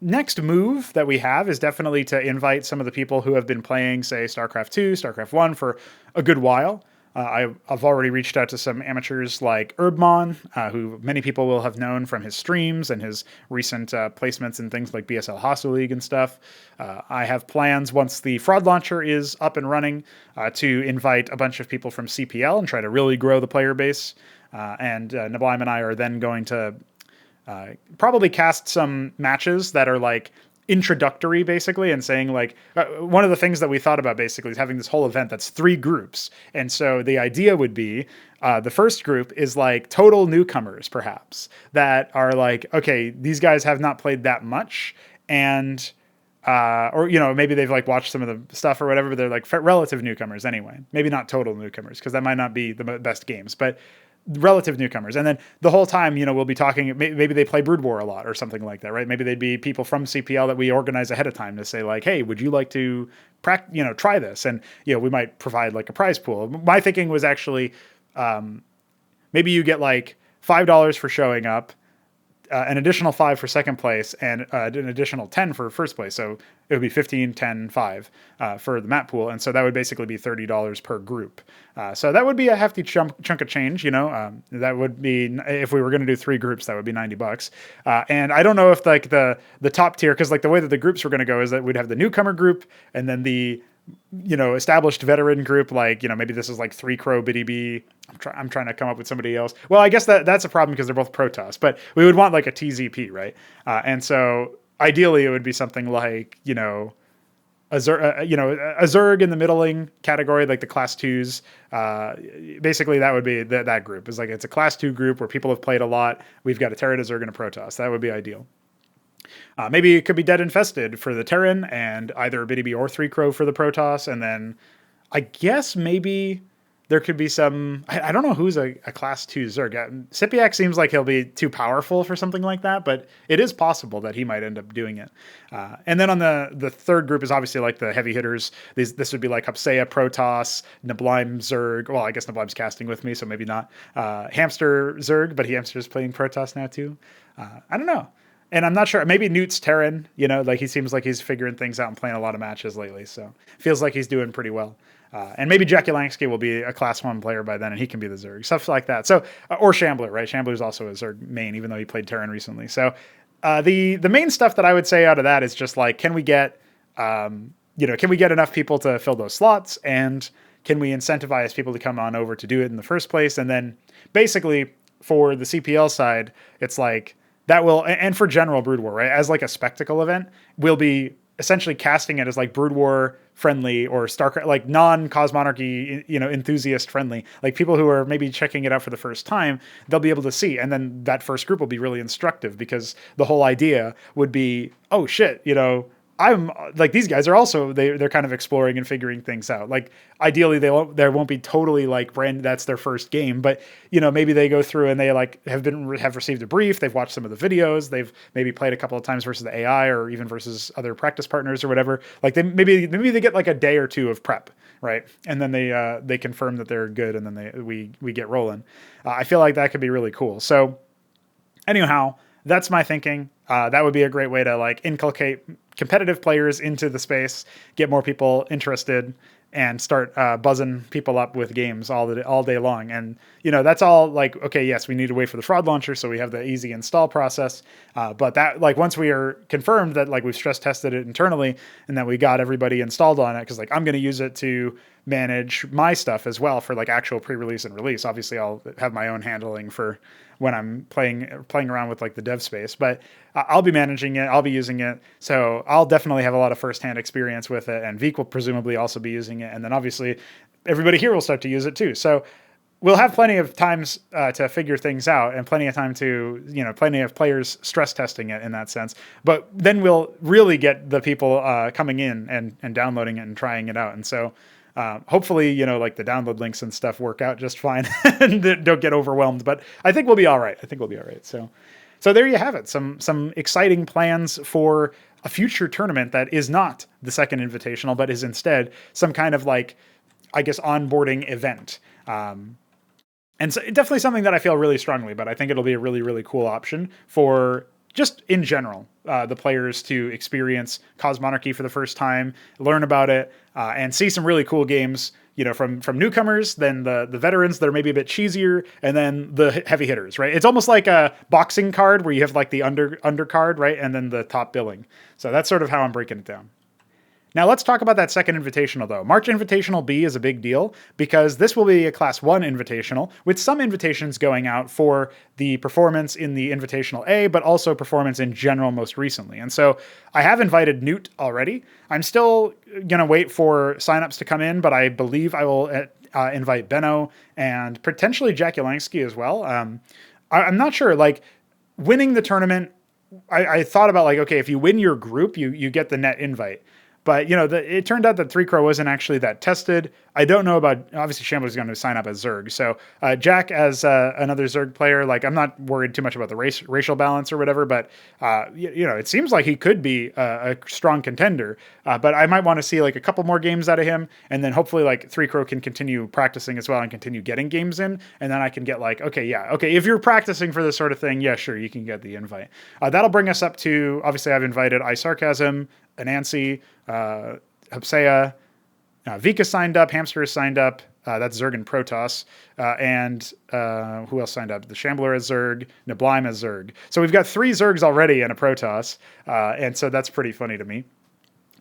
next move that we have is definitely to invite some of the people who have been playing, say, StarCraft 2, StarCraft 1 for a good while. I've already reached out to some amateurs like Urbmon, who many people will have known from his streams and his recent placements in things like BSL Hostile League and stuff. I have plans, once the fraud launcher is up and running, to invite a bunch of people from CPL and try to really grow the player base. And Nablime and I are then going to probably cast some matches that are like introductory, basically, and saying like one of the things that we thought about basically is having this whole event that's 3 groups. And so the idea would be the first group is like total newcomers, perhaps, that are like, okay, these guys have not played that much, and or maybe they've like watched some of the stuff or whatever, but they're like relative newcomers anyway. Maybe not total newcomers, because that might not be the best games, but relative newcomers. And then the whole time, we'll be talking, maybe they play Brood War a lot or something like that, right? Maybe they'd be people from CPL that we organize ahead of time to say like, hey, would you like to try this? And, we might provide like a prize pool. My thinking was actually, maybe you get like $5 for showing up, an additional 5 for second place, and an additional 10 for first place. So it would be 15, 10, 5 for the map pool. And so that would basically be $30 per group. So that would be a hefty chunk of change, that would be, if we were going to do 3 groups, that would be $90. And I don't know if like the top tier, because like the way that the groups were going to go is that we'd have the newcomer group and then the established veteran group, like, maybe this is like 3 Crow Biddy B. I'm trying to come up with somebody else. Well, I guess that's a problem because they're both Protoss, but we would want like a TZP, right? And so ideally it would be something like, a Zerg in the middling category, like the class 2s. Basically that would be that group. It's like, it's a class 2 group where people have played a lot. We've got a Terran, a Zerg, and a Protoss. That would be ideal. Maybe it could be Dead Infested for the Terran, and either Biddy B or 3 Crow for the Protoss. And then I guess maybe there could be some, I don't know who's a class 2 Zerg. Sipiak seems like he'll be too powerful for something like that, but it is possible that he might end up doing it. And then on the third group is obviously like the heavy hitters. This would be like Hapsea, Protoss, Nablime, Zerg. Well, I guess Nablime's casting with me, so maybe not. Hamster, Zerg, but Hamster's playing Protoss now too. I don't know. And I'm not sure, maybe Newt's Terran, like he seems like he's figuring things out and playing a lot of matches lately. So feels like he's doing pretty well. And maybe Jackie Langsky will be a class 1 player by then and he can be the Zerg, stuff like that. So, or Shambler, right? Shambler's also a Zerg main, even though he played Terran recently. So the main stuff that I would say out of that is just like, can we get enough people to fill those slots? And can we incentivize people to come on over to do it in the first place? And then basically for the CPL side, it's like, that will, and for general Brood War, right, as like a spectacle event, we'll be essentially casting it as like Brood War friendly or StarCraft, like non-Cosmonarchy, enthusiast friendly, like people who are maybe checking it out for the first time, they'll be able to see. And then that first group will be really instructive because the whole idea would be, oh shit, I'm like, these guys are also, they're kind of exploring and figuring things out. Like ideally there won't be totally like that's their first game, but maybe they go through and they like have received a brief. They've watched some of the videos. They've maybe played a couple of times versus the AI or even versus other practice partners or whatever. Like maybe they get like a day or 2 of prep, right? And then they confirm that they're good. And then we get rolling. I feel like that could be really cool. So anyhow, that's my thinking. That would be a great way to like inculcate competitive players into the space, get more people interested, and start buzzing people up with games all day long. And that's all like, okay, yes, we need to wait for the fraud launcher, so we have the easy install process. But that, like, once we are confirmed that like we've stress tested it internally and that we got everybody installed on it, because like I'm going to use it to manage my stuff as well for like actual pre-release and release. Obviously, I'll have my own handling for when I'm playing around with like the dev space, but I'll be managing it. I'll be using it. So I'll definitely have a lot of firsthand experience with it. And Veek will presumably also be using it. And then obviously everybody here will start to use it too. So we'll have plenty of times to figure things out, and plenty of time to, plenty of players stress testing it in that sense. But then we'll really get the people coming in and downloading it and trying it out. And so hopefully, like the download links and stuff work out just fine and don't get overwhelmed. But I think we'll be all right. So there you have it. Some exciting plans for a future tournament that is not the second invitational, but is instead some kind of like, I guess, onboarding event. And so definitely something that I feel really strongly about. I think it'll be a really, really cool option for just in general, the players to experience Cosmonarchy for the first time, learn about it, and see some really cool games, from newcomers, then the veterans that are maybe a bit cheesier, and then the heavy hitters, right? It's almost like a boxing card where you have like the undercard, right? And then the top billing. So that's sort of how I'm breaking it down. Now let's talk about that second invitational though. March Invitational B is a big deal because this will be a Class 1 invitational with some invitations going out for the performance in the Invitational A, but also performance in general most recently. And so I have invited Newt already. I'm still going to wait for signups to come in, but I believe I will invite Benno and potentially Jack Yelansky as well. I'm not sure, like winning the tournament, I thought about like, okay, if you win your group, you get the net invite. But, it turned out that Pr0totype wasn't actually that tested. I don't know about, obviously Shambler's going to sign up as Zerg. So Jack as another Zerg player, like I'm not worried too much about the racial balance or whatever, but, it seems like he could be a strong contender. But I might want to see like a couple more games out of him. And then hopefully like Pr0totype can continue practicing as well and continue getting games in. And then I can get like, okay, if you're practicing for this sort of thing, yeah, sure, you can get the invite. That'll bring us up to, obviously I've invited iSarcasm, Anansi, Hapsea, Vika signed up, Hamster is signed up, that's Zerg and Protoss, and who else signed up? The Shambler is Zerg, Nibelheim is Zerg. So we've got 3 Zergs already and a Protoss, and so that's pretty funny to me.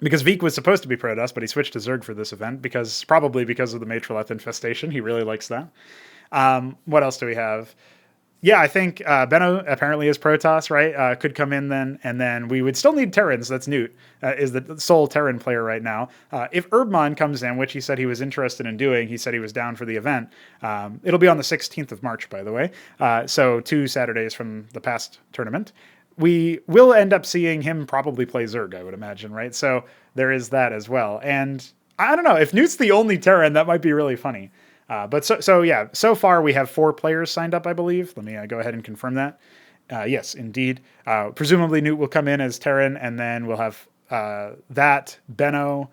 Because Veek was supposed to be Protoss, but he switched to Zerg for this event, probably because of the Matroleth infestation. He really likes that. What else do we have? Yeah, I think Benno apparently is Protoss, right? Could come in then, and then we would still need Terrans. That's Newt, is the sole Terran player right now. If Urbmon comes in, which he said he was interested in doing, he said he was down for the event. It'll be on the 16th of March, by the way. So 2 Saturdays from the past tournament. We will end up seeing him probably play Zerg, I would imagine, right? So there is that as well. And I don't know, if Newt's the only Terran, that might be really funny. But so far we have 4 players signed up, I believe. Let me go ahead and confirm that. Yes, indeed. Presumably Newt will come in as Terran, and then we'll have that, Benno,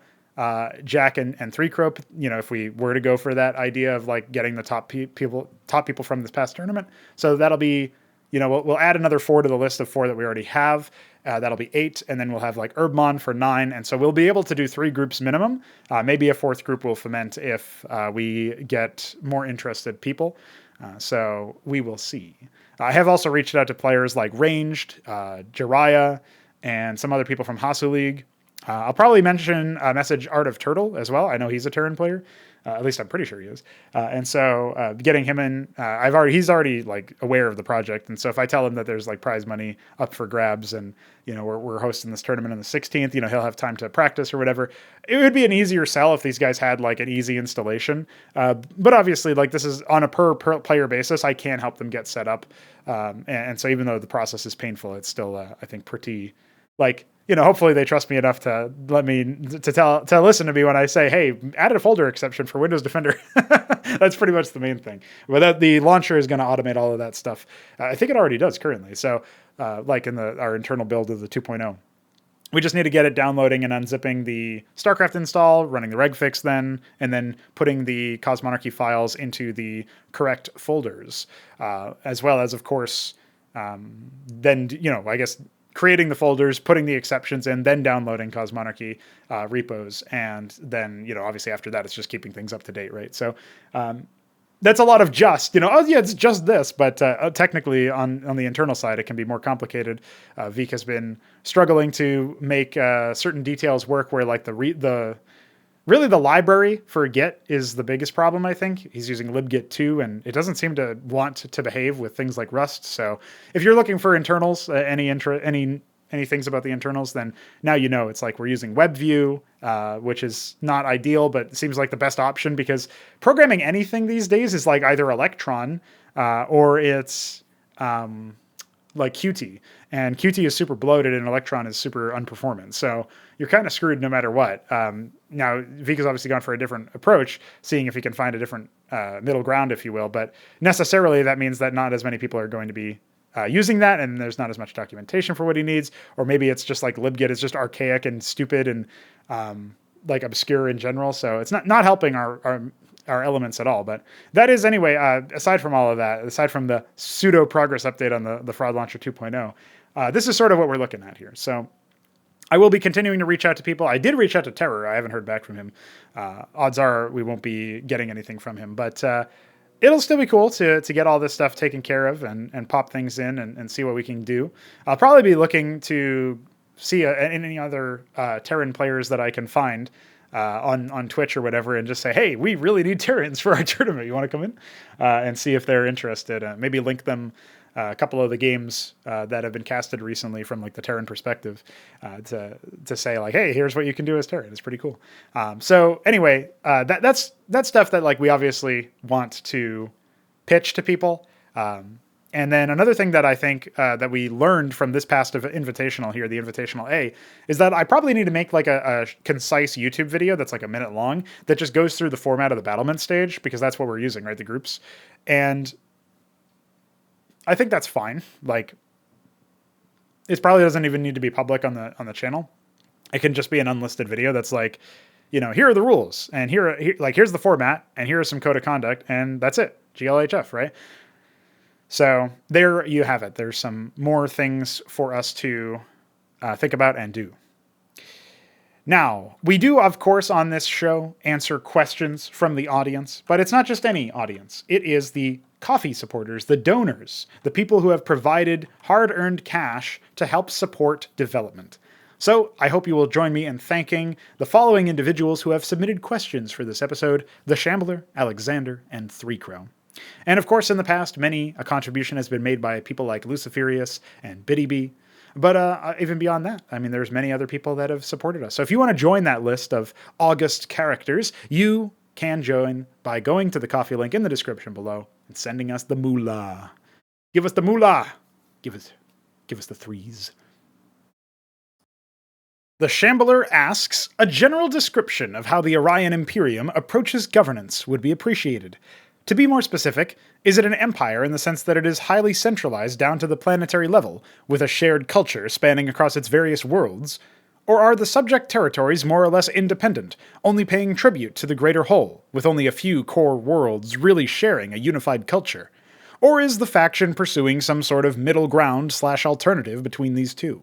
Jack, and Pr0totype, if we were to go for that idea of like getting the top people from this past tournament. So that'll be, we'll add another 4 to the list of 4 that we already have. That'll be 8, and then we'll have like Urbmon for 9, and so we'll be able to do 3 groups minimum. Maybe a 4th group will foment if we get more interested people. So we will see. I have also reached out to players like Ranged, Jiraiya, and some other people from Hasu League. I'll probably message Art of Turtle as well. I know he's a Terran player. At least I'm pretty sure he is. And so getting him in, he's already like aware of the project. And so if I tell him that there's like prize money up for grabs and, we're hosting this tournament on the 16th, he'll have time to practice or whatever. It would be an easier sell if these guys had like an easy installation. But obviously like this is on a per player basis. I can help them get set up. And so even though the process is painful, it's still, I think pretty like, hopefully they trust me enough to let me to listen to me when I say, hey, added a folder exception for Windows Defender. That's pretty much the main thing. But the launcher is going to automate all of that stuff. I think it already does currently. So like in our internal build of the 2.0. We just need to get it downloading and unzipping the StarCraft install, running the reg fix then, and then putting the Cosmonarchy files into the correct folders, as well as, of course, then, I guess, creating the folders, putting the exceptions in, then downloading Cosmonarchy repos, and then, obviously after that, it's just keeping things up to date, right? So that's a lot of oh yeah, it's just this, but technically on the internal side, it can be more complicated. Vik has been struggling to make certain details work where like really the library for Git is the biggest problem, I think. He's using libgit 2, and it doesn't seem to want to behave with things like Rust. So if you're looking for internals, any things about the internals, then now it's like we're using WebView, which is not ideal, but it seems like the best option because programming anything these days is like either Electron or it's like Qt. And Qt is super bloated and Electron is super unperformant. So you're kind of screwed no matter what. Now, Vik has obviously gone for a different approach, seeing if he can find a different middle ground, if you will. But necessarily that means that not as many people are going to be using that, and there's not as much documentation for what he needs. Or maybe it's just like libgit is just archaic and stupid and like obscure in general. So it's not helping our elements at all. But that is anyway, aside from all of that, aside from the pseudo progress update on the Fraud Launcher 2.0, this is sort of what we're looking at here. So I will be continuing to reach out to people. I did reach out to Terror. I haven't heard back from him. Odds are we won't be getting anything from him, but it'll still be cool to get all this stuff taken care of and pop things in and see what we can do. I'll probably be looking to see any other Terran players that I can find on Twitch or whatever, and just say, hey, we really need Terrans for our tournament. You want to come in? And see if they're interested. Maybe link them a couple of the games that have been casted recently from like the Terran perspective to say like, hey, here's what you can do as Terran. It's pretty cool. So anyway, that's stuff that like we obviously want to pitch to people. And then another thing that I think that we learned from this past invitational here, the Invitational A, is that I probably need to make like a concise YouTube video that's like a minute long that just goes through the format of the battlement stage, because that's what we're using, right? The groups. And I think that's fine. Like, it probably doesn't even need to be public on the channel. It can just be an unlisted video that's like, here are the rules, and here's the format, and here is some code of conduct, and that's it. GLHF, right? So there you have it. There's some more things for us to think about and do. Now, we do, of course, on this show answer questions from the audience, but it's not just any audience. It is the coffee supporters, the donors, the people who have provided hard-earned cash to help support development. So I hope you will join me in thanking the following individuals who have submitted questions for this episode: the Shambler, Alexhandr, and Pr0totype. And of course, in the past, many a contribution has been made by people like Luciferius and BiddyB. But even beyond that, I mean, there's many other people that have supported us. So if you want to join that list of August characters, you can join by going to the coffee link in the description below and sending us the moolah. Give us the moolah. Give us the threes. The Shambler asks, a general description of how the Orion Imperium approaches governance would be appreciated. To be more specific, is it an empire in the sense that it is highly centralized down to the planetary level, with a shared culture spanning across its various worlds? Or are the subject territories more or less independent, only paying tribute to the greater whole, with only a few core worlds really sharing a unified culture? Or is the faction pursuing some sort of middle ground / alternative between these two?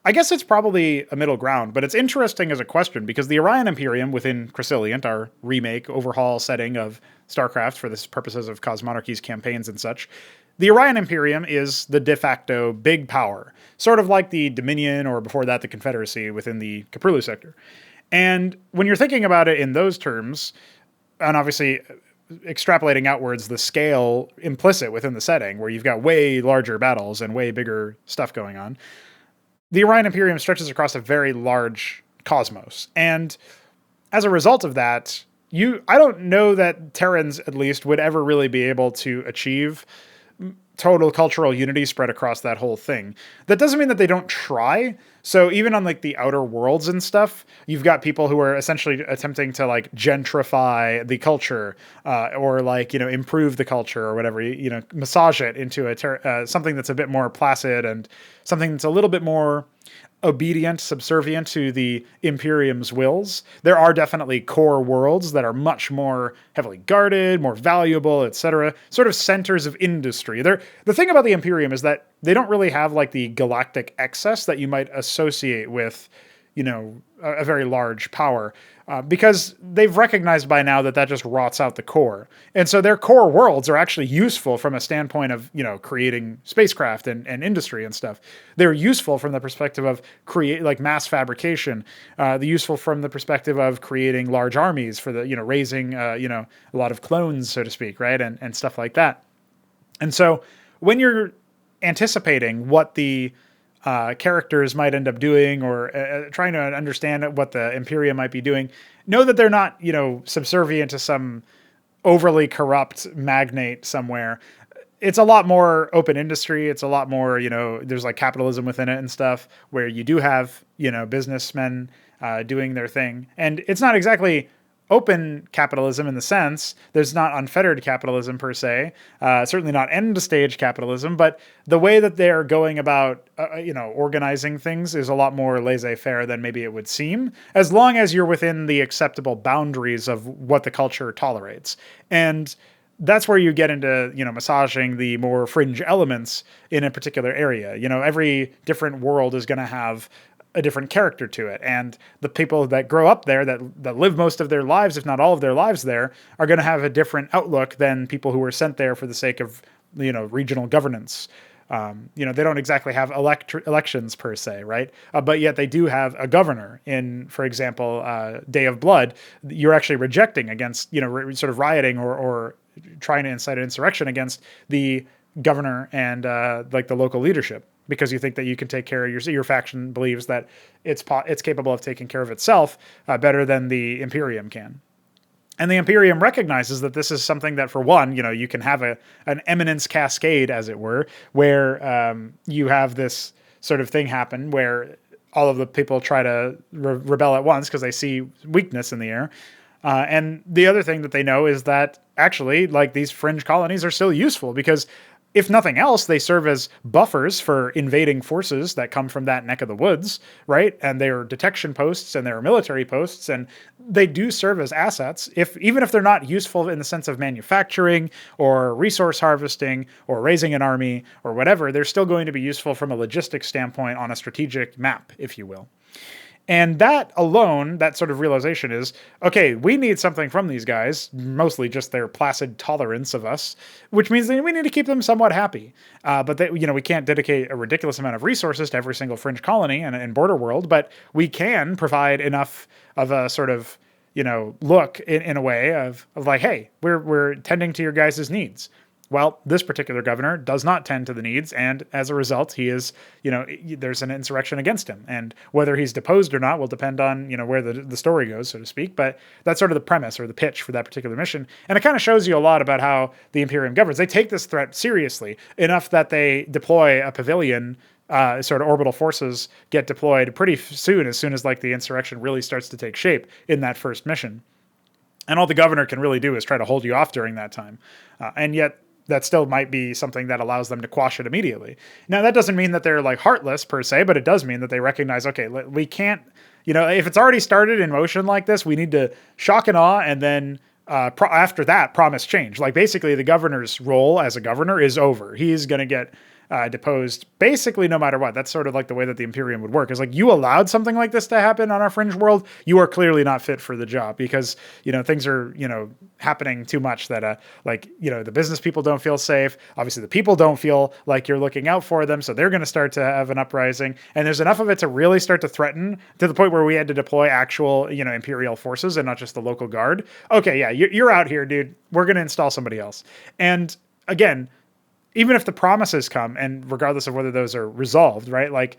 I guess it's probably a middle ground, but it's interesting as a question because the Orion Imperium within Chrysilliant, our remake, overhaul setting of StarCraft for the purposes of Cosmonarchy's campaigns and such, the Orion Imperium is the de facto big power, sort of like the Dominion or before that the Confederacy within the Caprulu sector. And when you're thinking about it in those terms, and obviously extrapolating outwards the scale implicit within the setting where you've got way larger battles and way bigger stuff going on, the Orion Imperium stretches across a very large cosmos. And as a result of that, I don't know that Terrans, at least, would ever really be able to achieve total cultural unity spread across that whole thing. That doesn't mean that they don't try, So even on like the outer worlds and stuff, you've got people who are essentially attempting to like gentrify the culture, or like, you know, improve the culture or whatever, you know, massage it into something that's a bit more placid and something that's a little bit more obedient, subservient to the Imperium's wills. There are definitely core worlds that are much more heavily guarded, more valuable, etc. Sort of centers of industry. The thing about the Imperium is that they don't really have like the galactic excess that you might associate with, you know, a very large power, because they've recognized by now that just rots out the core. And so their core worlds are actually useful from a standpoint of, you know, creating spacecraft and industry and stuff. They're useful from the perspective of like mass fabrication. They're useful from the perspective of creating large armies for the, you know, raising, you know, a lot of clones, so to speak, right? And stuff like that. And so when you're anticipating what the characters might end up doing, or trying to understand what the Imperium might be doing, know that they're not, you know, subservient to some overly corrupt magnate somewhere. It's a lot more open industry. It's a lot more, you know, there's like capitalism within it and stuff, where you do have, you know, businessmen doing their thing. And it's not exactly open capitalism in the sense, there's not unfettered capitalism per se, certainly not end stage capitalism, but the way that they're going about, you know, organizing things is a lot more laissez-faire than maybe it would seem, as long as you're within the acceptable boundaries of what the culture tolerates. And that's where you get into, you know, massaging the more fringe elements in a particular area. You know, every different world is going to have a different character to it. And the people that grow up there, that live most of their lives, if not all of their lives there, are going to have a different outlook than people who were sent there for the sake of, you know, regional governance. You know, they don't exactly have elections per se, right? But yet they do have a governor in, for example, Day of Blood. You're actually rejecting against, you know, sort of rioting or trying to incite an insurrection against the governor and like the local leadership, because you think that you can take care of your faction believes that it's capable of taking care of itself better than the Imperium can. And the Imperium recognizes that this is something that, for one, you know, you can have an eminence cascade, as it were, where you have this sort of thing happen where all of the people try to rebel at once because they see weakness in the air. And the other thing that they know is that actually, like, these fringe colonies are still useful because, if nothing else, they serve as buffers for invading forces that come from that neck of the woods, right? And they're detection posts and they're military posts, and they do serve as assets, even if they're not useful in the sense of manufacturing or resource harvesting or raising an army or whatever. They're still going to be useful from a logistics standpoint on a strategic map, if you will. And that alone, that sort of realization is, okay, we need something from these guys, mostly just their placid tolerance of us, which means that we need to keep them somewhat happy. But that, you know, we can't dedicate a ridiculous amount of resources to every single fringe colony and border world, but we can provide enough of a sort of, you know, look in a way of like, hey, we're tending to your guys' needs. Well, this particular governor does not tend to the needs, and as a result, he is, you know, there's an insurrection against him. And whether he's deposed or not will depend on, you know, where the story goes, so to speak. But that's sort of the premise or the pitch for that particular mission. And it kind of shows you a lot about how the Imperium governs. They take this threat seriously enough that they deploy a pavilion. Sort of orbital forces get deployed pretty soon as like the insurrection really starts to take shape in that first mission. And all the governor can really do is try to hold you off during that time. And yet, that still might be something that allows them to quash it immediately. Now, that doesn't mean that they're like heartless per se, but it does mean that they recognize, okay, we can't, you know, if it's already started in motion like this, we need to shock and awe, and then after that, promise change. Like, basically, the governor's role as a governor is over. He's going to get deposed basically no matter what. That's sort of like the way that the Imperium would work. Is like, you allowed something like this to happen on our fringe world, you are clearly not fit for the job, because, you know, things are, you know, happening too much that like, you know, the business people don't feel safe. Obviously the people don't feel like you're looking out for them, so they're going to start to have an uprising, and there's enough of it to really start to threaten, to the point where we had to deploy actual, you know, Imperial forces and not just the local guard. Okay, yeah, you're out here, dude. We're going to install somebody else. And again, even if the promises come, and regardless of whether those are resolved, right? Like,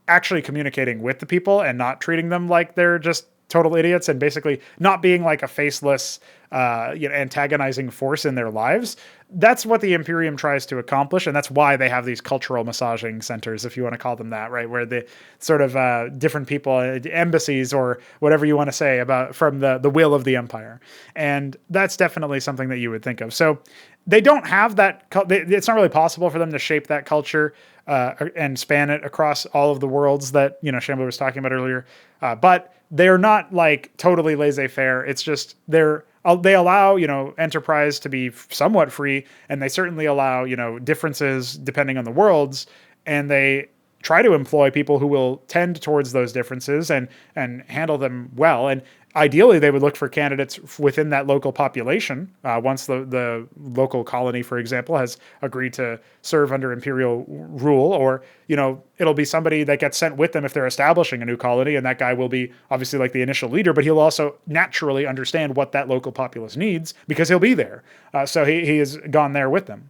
actually communicating with the people and not treating them like they're just total idiots and basically not being like a faceless, antagonizing force in their lives. That's what the Imperium tries to accomplish, and that's why they have these cultural massaging centers, if you want to call them that, right? Where the sort of different people, embassies or whatever you want to say about from the will of the Empire. And that's definitely something that you would think of. So they don't have that. It's not really possible for them to shape that culture and span it across all of the worlds that Shambler was talking about earlier. But they're not like totally laissez-faire. It's just they allow enterprise to be somewhat free, and they certainly allow differences depending on the worlds, and they try to employ people who will tend towards those differences and handle them well. And ideally, they would look for candidates within that local population. Once the local colony, for example, has agreed to serve under imperial rule, or it'll be somebody that gets sent with them if they're establishing a new colony, and that guy will be obviously like the initial leader, but he'll also naturally understand what that local populace needs because he'll be there. So he has gone there with them.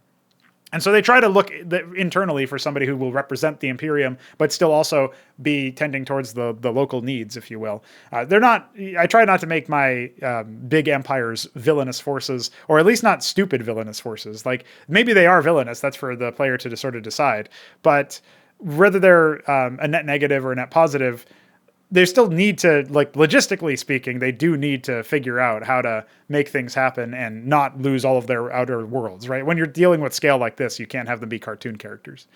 And so they try to look internally for somebody who will represent the Imperium, but still also be tending towards the local needs, if you will. I try not to make my big empires villainous forces, or at least not stupid villainous forces. Like, maybe they are villainous. That's for the player to sort of decide. But whether they're a net negative or a net positive, they still need to, like, logistically speaking, they do need to figure out how to make things happen and not lose all of their outer worlds, right? When you're dealing with scale like this, you can't have them be cartoon characters.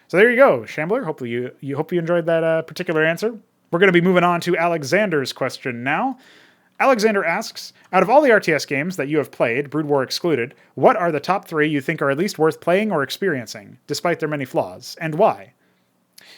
So there you go, Shambler. Hopefully you hope you enjoyed that particular answer. We're going to be moving on to Alexander's question now. Alexander asks, out of all the RTS games that you have played, Brood War excluded, what are the top 3 you think are at least worth playing or experiencing, despite their many flaws, and why?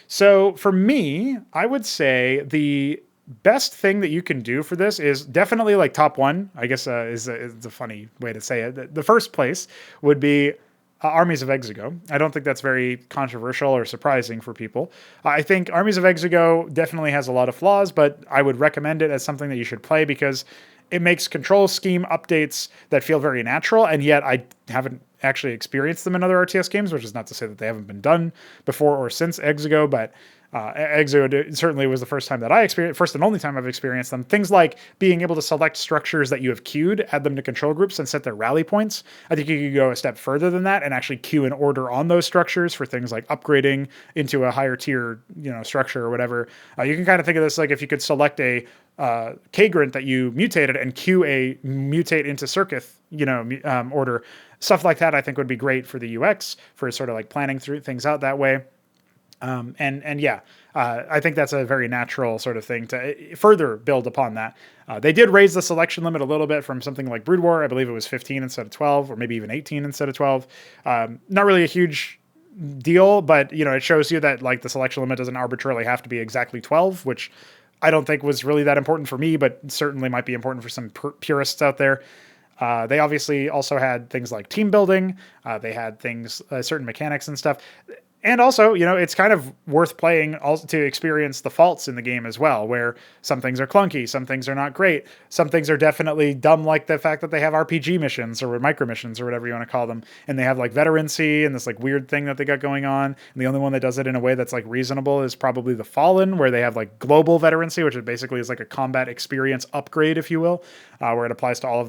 So for me, I would say the best thing that you can do for this is definitely like top 1, I guess is a funny way to say it. The first place would be Armies of Exego. I don't think that's very controversial or surprising for people. I think Armies of Exego definitely has a lot of flaws, but I would recommend it as something that you should play because it makes control scheme updates that feel very natural, and yet I haven't actually experienced them in other RTS games, which is not to say that they haven't been done before or since Exego, but Exego certainly was the first time that I experienced, first and only time I've experienced them. Things like being able to select structures that you have queued, add them to control groups, and set their rally points. I think you could go a step further than that and actually queue an order on those structures for things like upgrading into a higher tier, structure or whatever. You can kind of think of this like if you could select a Kagrant that you mutated and queue a mutate into Circuith, order. Stuff like that I think would be great for the UX, for sort of like planning through things out that way. I think that's a very natural sort of thing to further build upon that. They did raise the selection limit a little bit from something like Brood War. I believe it was 15 instead of 12, or maybe even 18 instead of 12. Not really a huge deal, but it shows you that like the selection limit doesn't arbitrarily have to be exactly 12, which I don't think was really that important for me, but certainly might be important for some purists out there. They obviously also had things like team building. They had things, certain mechanics and stuff. And also, it's kind of worth playing also to experience the faults in the game as well, where some things are clunky, some things are not great, some things are definitely dumb, like the fact that they have RPG missions or micro missions or whatever you want to call them, and they have like veterancy and this like weird thing that they got going on. And the only one that does it in a way that's like reasonable is probably the Fallen, where they have like global veterancy, which basically is like a combat experience upgrade, if you will, where it applies to all of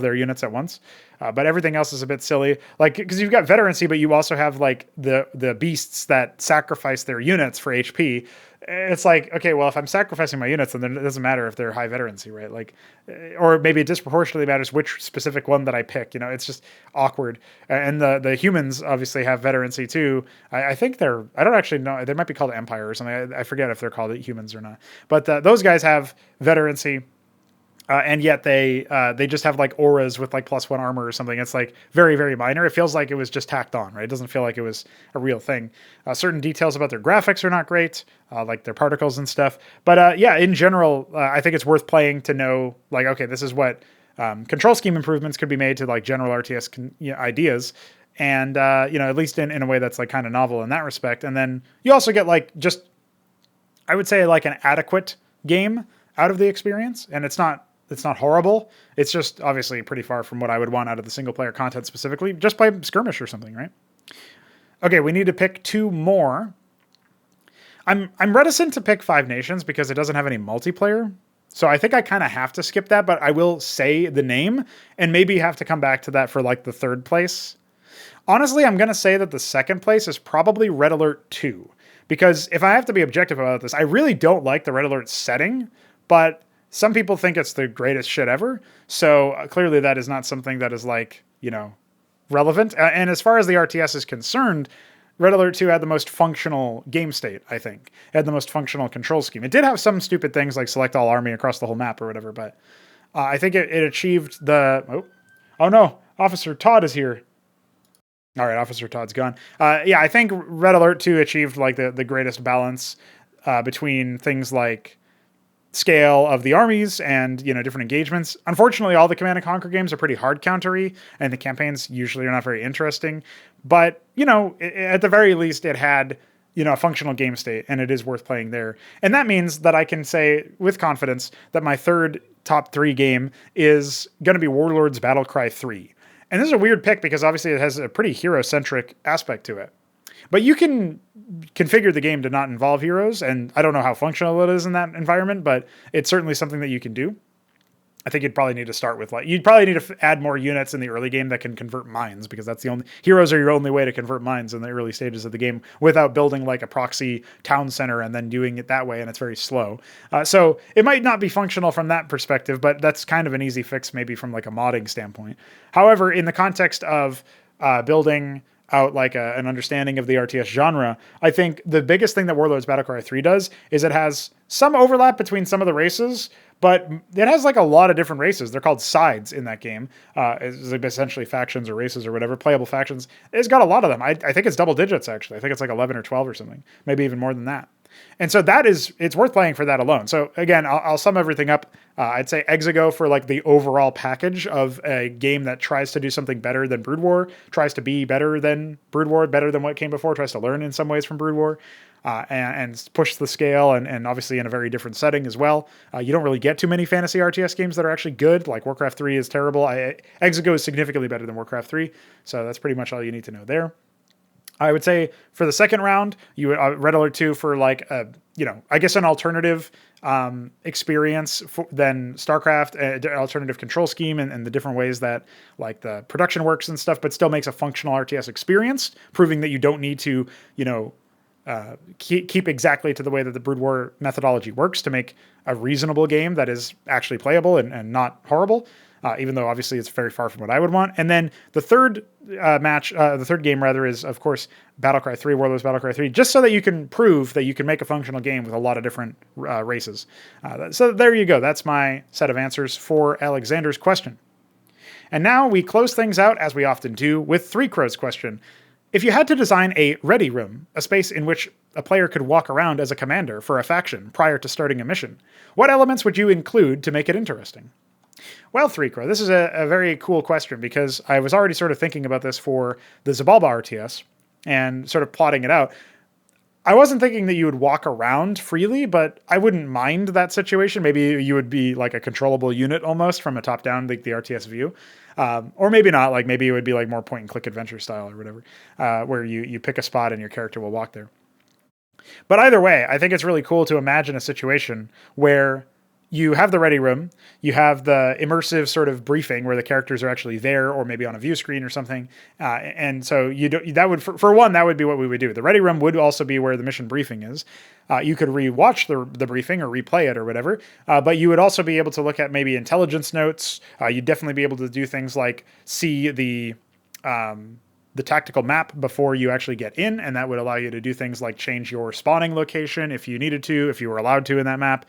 their units at once. But everything else is a bit silly, like because you've got veterancy, but you also have like the beasts that sacrifice their units for HP. It's like, okay, well, if I'm sacrificing my units, then it doesn't matter if they're high veterancy, right? Like, or maybe it disproportionately matters which specific one that I pick. It's just awkward. And the humans obviously have veterancy too. I think I don't actually know. They might be called Empire or something. I forget if they're called humans or not. But those guys have veterancy. And yet they just have like auras with like +1 armor or something. It's like very, very minor. It feels like it was just tacked on, right? It doesn't feel like it was a real thing. Certain details about their graphics are not great, like their particles and stuff. But in general, I think it's worth playing to know, like, okay, this is what control scheme improvements could be made to like general RTS ideas. And, at least in a way that's like kind of novel in that respect. And then you also get like just, I would say like an adequate game out of the experience. And it's not horrible. It's just obviously pretty far from what I would want out of the single player content specifically. Just play Skirmish or something, right? Okay, we need to pick 2 more. I'm reticent to pick Five Nations because it doesn't have any multiplayer. So I think I kind of have to skip that, but I will say the name and maybe have to come back to that for like the third place. Honestly, I'm going to say that the second place is probably Red Alert 2. Because if I have to be objective about this, I really don't like the Red Alert setting, but some people think it's the greatest shit ever. So clearly that is not something that is like, relevant. And as far as the RTS is concerned, Red Alert 2 had the most functional game state, I think. It had the most functional control scheme. It did have some stupid things like select all army across the whole map or whatever, but I think it achieved the... Oh no, Officer Todd is here. All right, Officer Todd's gone. Yeah, I think Red Alert 2 achieved like the greatest balance between things like scale of the armies and different engagements. Unfortunately, all the Command and Conquer games are pretty hard countery, and the campaigns usually are not very interesting. But at the very least, it had a functional game state, and it is worth playing there. And that means that I can say with confidence that my third top 3 game is going to be Warlords Battlecry 3. And this is a weird pick because obviously it has a pretty hero-centric aspect to it. But you can configure the game to not involve heroes, and I don't know how functional it is in that environment, but it's certainly something that you can do. I think you'd probably need to start with you'd probably need to add more units in the early game that can convert mines, because that's the only heroes are your only way to convert mines in the early stages of the game without building like a proxy town center and then doing it that way, and it's very slow. So it might not be functional from that perspective, but that's kind of an easy fix maybe from like a modding standpoint. However, in the context of building out like an understanding of the RTS genre, I think the biggest thing that Warlords Battlecry 3 does is it has some overlap between some of the races, but it has like a lot of different races. They're called sides in that game. It's like essentially factions or races or whatever, playable factions. It's got a lot of them. I think it's double digits, actually. I think it's like 11 or 12 or something, maybe even more than that. And so it's worth playing for that alone. So again, I'll sum everything up. I'd say Exego for like the overall package of a game that tries to do something better than Brood War, tries to be better than Brood War, better than what came before, tries to learn in some ways from Brood War, and push the scale, and obviously in a very different setting as well. You don't really get too many fantasy RTS games that are actually good. Like Warcraft 3 is terrible. Exego is significantly better than Warcraft 3. So that's pretty much all you need to know there. I would say for the second round, you would Red Alert 2 for like I guess an alternative experience than StarCraft, an alternative control scheme and the different ways that like the production works and stuff, but still makes a functional RTS experience, proving that you don't need to keep exactly to the way that the Brood War methodology works to make a reasonable game that is actually playable and not horrible. Even though obviously it's very far from what I would want. And then the third the third game rather, is of course Battlecry 3, Warlords Battlecry 3, just so that you can prove that you can make a functional game with a lot of different races. So there you go. That's my set of answers for Alexandr's question. And now we close things out, as we often do, with Three Crow's question. If you had to design a ready room, a space in which a player could walk around as a commander for a faction prior to starting a mission, what elements would you include to make it interesting? Well, Three Crow, this is a very cool question, because I was already sort of thinking about this for the Xibalba RTS and sort of plotting it out. I wasn't thinking that you would walk around freely, but I wouldn't mind that situation. Maybe you would be like a controllable unit almost from a top-down, like the RTS view. Or maybe not, like maybe it would be like more point-and-click adventure style or whatever, where you pick a spot and your character will walk there. But either way, I think it's really cool to imagine a situation where you have the ready room, you have the immersive sort of briefing where the characters are actually there, or maybe on a view screen or something. And so that would, for one, that would be what we would do. The ready room would also be where the mission briefing is. You could rewatch the briefing or replay it or whatever, but you would also be able to look at maybe intelligence notes. You'd definitely be able to do things like see the tactical map before you actually get in, and that would allow you to do things like change your spawning location if you needed to, if you were allowed to in that map.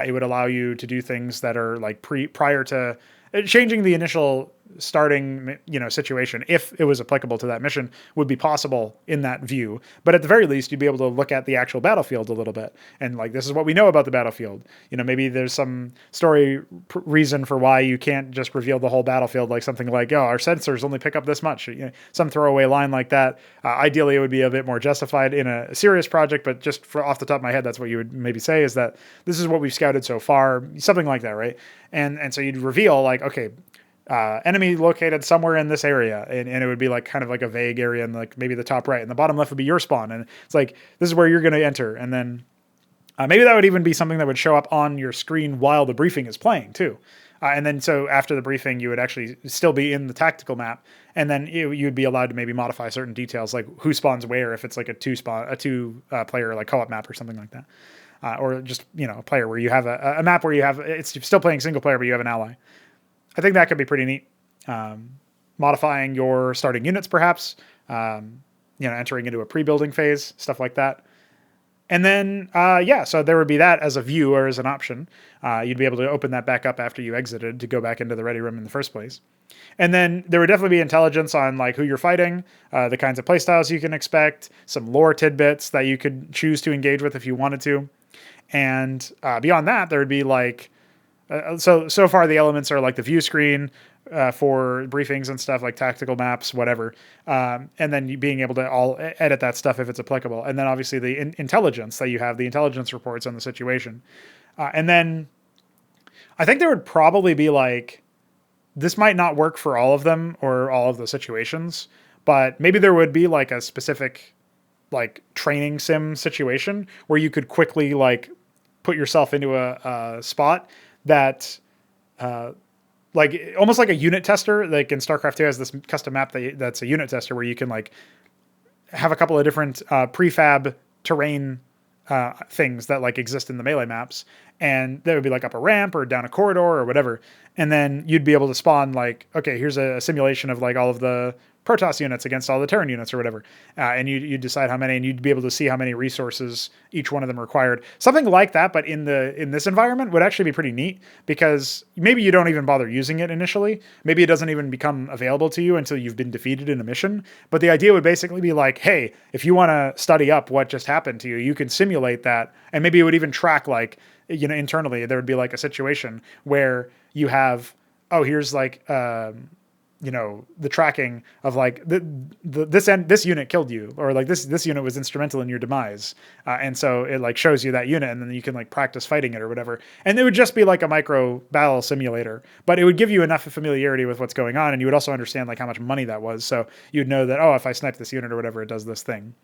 It would allow you to do things that are like prior to changing the initial starting, situation, if it was applicable to that mission, would be possible in that view. But at the very least, you'd be able to look at the actual battlefield a little bit. And like, this is what we know about the battlefield. Maybe there's some story reason for why you can't just reveal the whole battlefield, like something like, oh, our sensors only pick up this much. Some throwaway line like that. Ideally, it would be a bit more justified in a serious project, but just off the top of my head, that's what you would maybe say, is that this is what we've scouted so far, something like that, right? And so you'd reveal like, okay, enemy located somewhere in this area, and it would be like kind of like a vague area, and like maybe the top right, and the bottom left would be your spawn, and it's like this is where you're going to enter, and then maybe that would even be something that would show up on your screen while the briefing is playing too. And then so after the briefing, you would actually still be in the tactical map, and then you'd be allowed to maybe modify certain details, like who spawns where, if it's like a two player like co-op map or something like that, or just a player where you have a map where you have it's still playing single player, but you have an ally. I think that could be pretty neat. Modifying your starting units, perhaps, entering into a pre-building phase, stuff like that. And then, so there would be that as a view or as an option. You'd be able to open that back up after you exited to go back into the ready room in the first place. And then there would definitely be intelligence on like who you're fighting, the kinds of playstyles you can expect, some lore tidbits that you could choose to engage with if you wanted to. And beyond that, there would be like, so far the elements are like the view screen, for briefings and stuff like tactical maps, whatever. And then you being able to all edit that stuff if it's applicable. And then obviously the intelligence that you have, the intelligence reports on the situation. And then I think there would probably be like, this might not work for all of them or all of the situations, but maybe there would be like a specific like training sim situation where you could quickly like put yourself into a spot that, like almost like a unit tester. Like in StarCraft 2 has this custom map that's a unit tester where you can like have a couple of different prefab terrain things that like exist in the melee maps, and that would be like up a ramp or down a corridor or whatever. And then you'd be able to spawn like, okay, here's a simulation of like all of the Protoss units against all the Terran units or whatever. And you decide how many, and you'd be able to see how many resources each one of them required. Something like that, but in this environment would actually be pretty neat, because maybe you don't even bother using it initially. Maybe it doesn't even become available to you until you've been defeated in a mission. But the idea would basically be like, hey, if you want to study up what just happened to you, you can simulate that. And maybe it would even track like, internally, there would be like a situation where you have, here's like, the tracking of like this unit killed you, or like this unit was instrumental in your demise. And so it like shows you that unit, and then you can like practice fighting it or whatever. And it would just be like a micro battle simulator, but it would give you enough familiarity with what's going on. And you would also understand like how much money that was. So you'd know that, if I snipe this unit or whatever, it does this thing.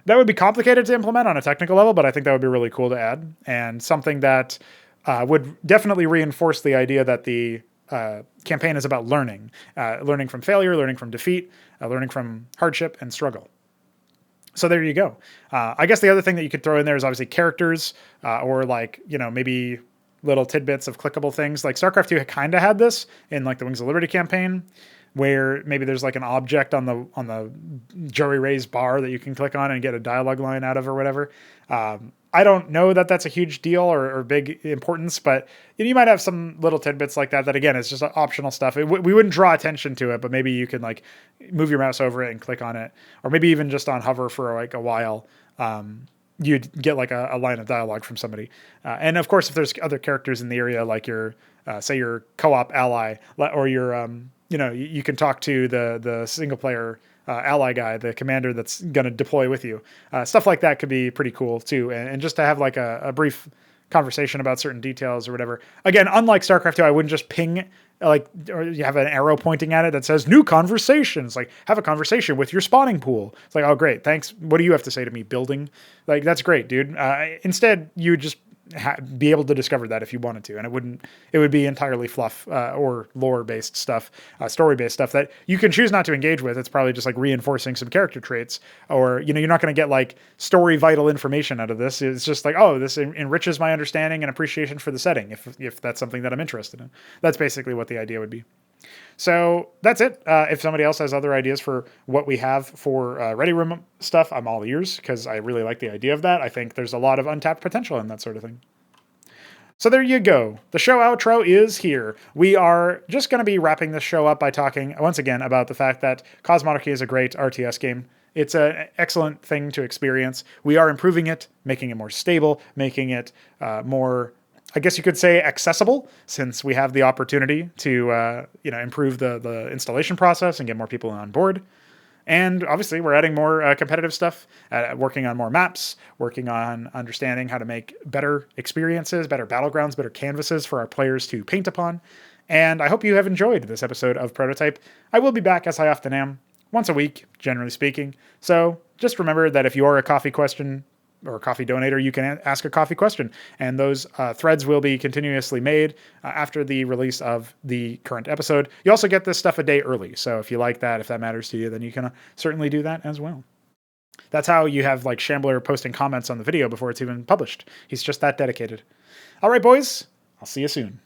That would be complicated to implement on a technical level, but I think that would be really cool to add, and something that would definitely reinforce the idea that the campaign is about learning from failure, learning from defeat, learning from hardship and struggle. So there you go. I guess the other thing that you could throw in there is obviously characters, or like, maybe little tidbits of clickable things. Like StarCraft 2 kind of had this in like the Wings of Liberty campaign, where maybe there's like an object on the Joey Ray's bar that you can click on and get a dialogue line out of or whatever. I don't know that that's a huge deal or big importance, but you might have some little tidbits like that again, it's just optional stuff. We wouldn't draw attention to it, but maybe you can like move your mouse over it and click on it, or maybe even just on hover for like a while. You'd get like a line of dialogue from somebody. And of course, if there's other characters in the area, like your, say your co-op ally, or your, you can talk to the single player ally guy, the commander that's going to deploy with you. Stuff like that could be pretty cool too. And just to have like a brief conversation about certain details or whatever. Again, unlike StarCraft 2, I wouldn't just ping, like, or you have an arrow pointing at it that says new conversation. It's like, have a conversation with your spawning pool. It's like, oh, great. Thanks. What do you have to say to me, building? Like, that's great, dude. Instead, you just be able to discover that if you wanted to, and it would be entirely fluff or lore based stuff, story based stuff that you can choose not to engage with. It's probably just like reinforcing some character traits, or you're not going to get like story vital information out of this. It's just like, this enriches my understanding and appreciation for the setting, if that's something that I'm interested in. That's basically what the idea would be. So that's it. If somebody else has other ideas for what we have for Ready Room stuff, I'm all ears, because I really like the idea of that. I think there's a lot of untapped potential in that sort of thing. So there you go. The show outro is here. We are just going to be wrapping this show up by talking once again about the fact that Cosmonarchy is a great RTS game. It's an excellent thing to experience. We are improving it, making it more stable, making it more, I guess you could say, accessible, since we have the opportunity to improve the installation process and get more people on board. And obviously, we're adding more competitive stuff, working on more maps, working on understanding how to make better experiences, better battlegrounds, better canvases for our players to paint upon. And I hope you have enjoyed this episode of Pr0totype. I will be back, as I often am, once a week, generally speaking. So just remember that if you are a coffee question or a coffee donator, you can ask a coffee question. And those threads will be continuously made after the release of the current episode. You also get this stuff a day early. So if you like that, if that matters to you, then you can certainly do that as well. That's how you have like Shambler posting comments on the video before it's even published. He's just that dedicated. All right, boys, I'll see you soon.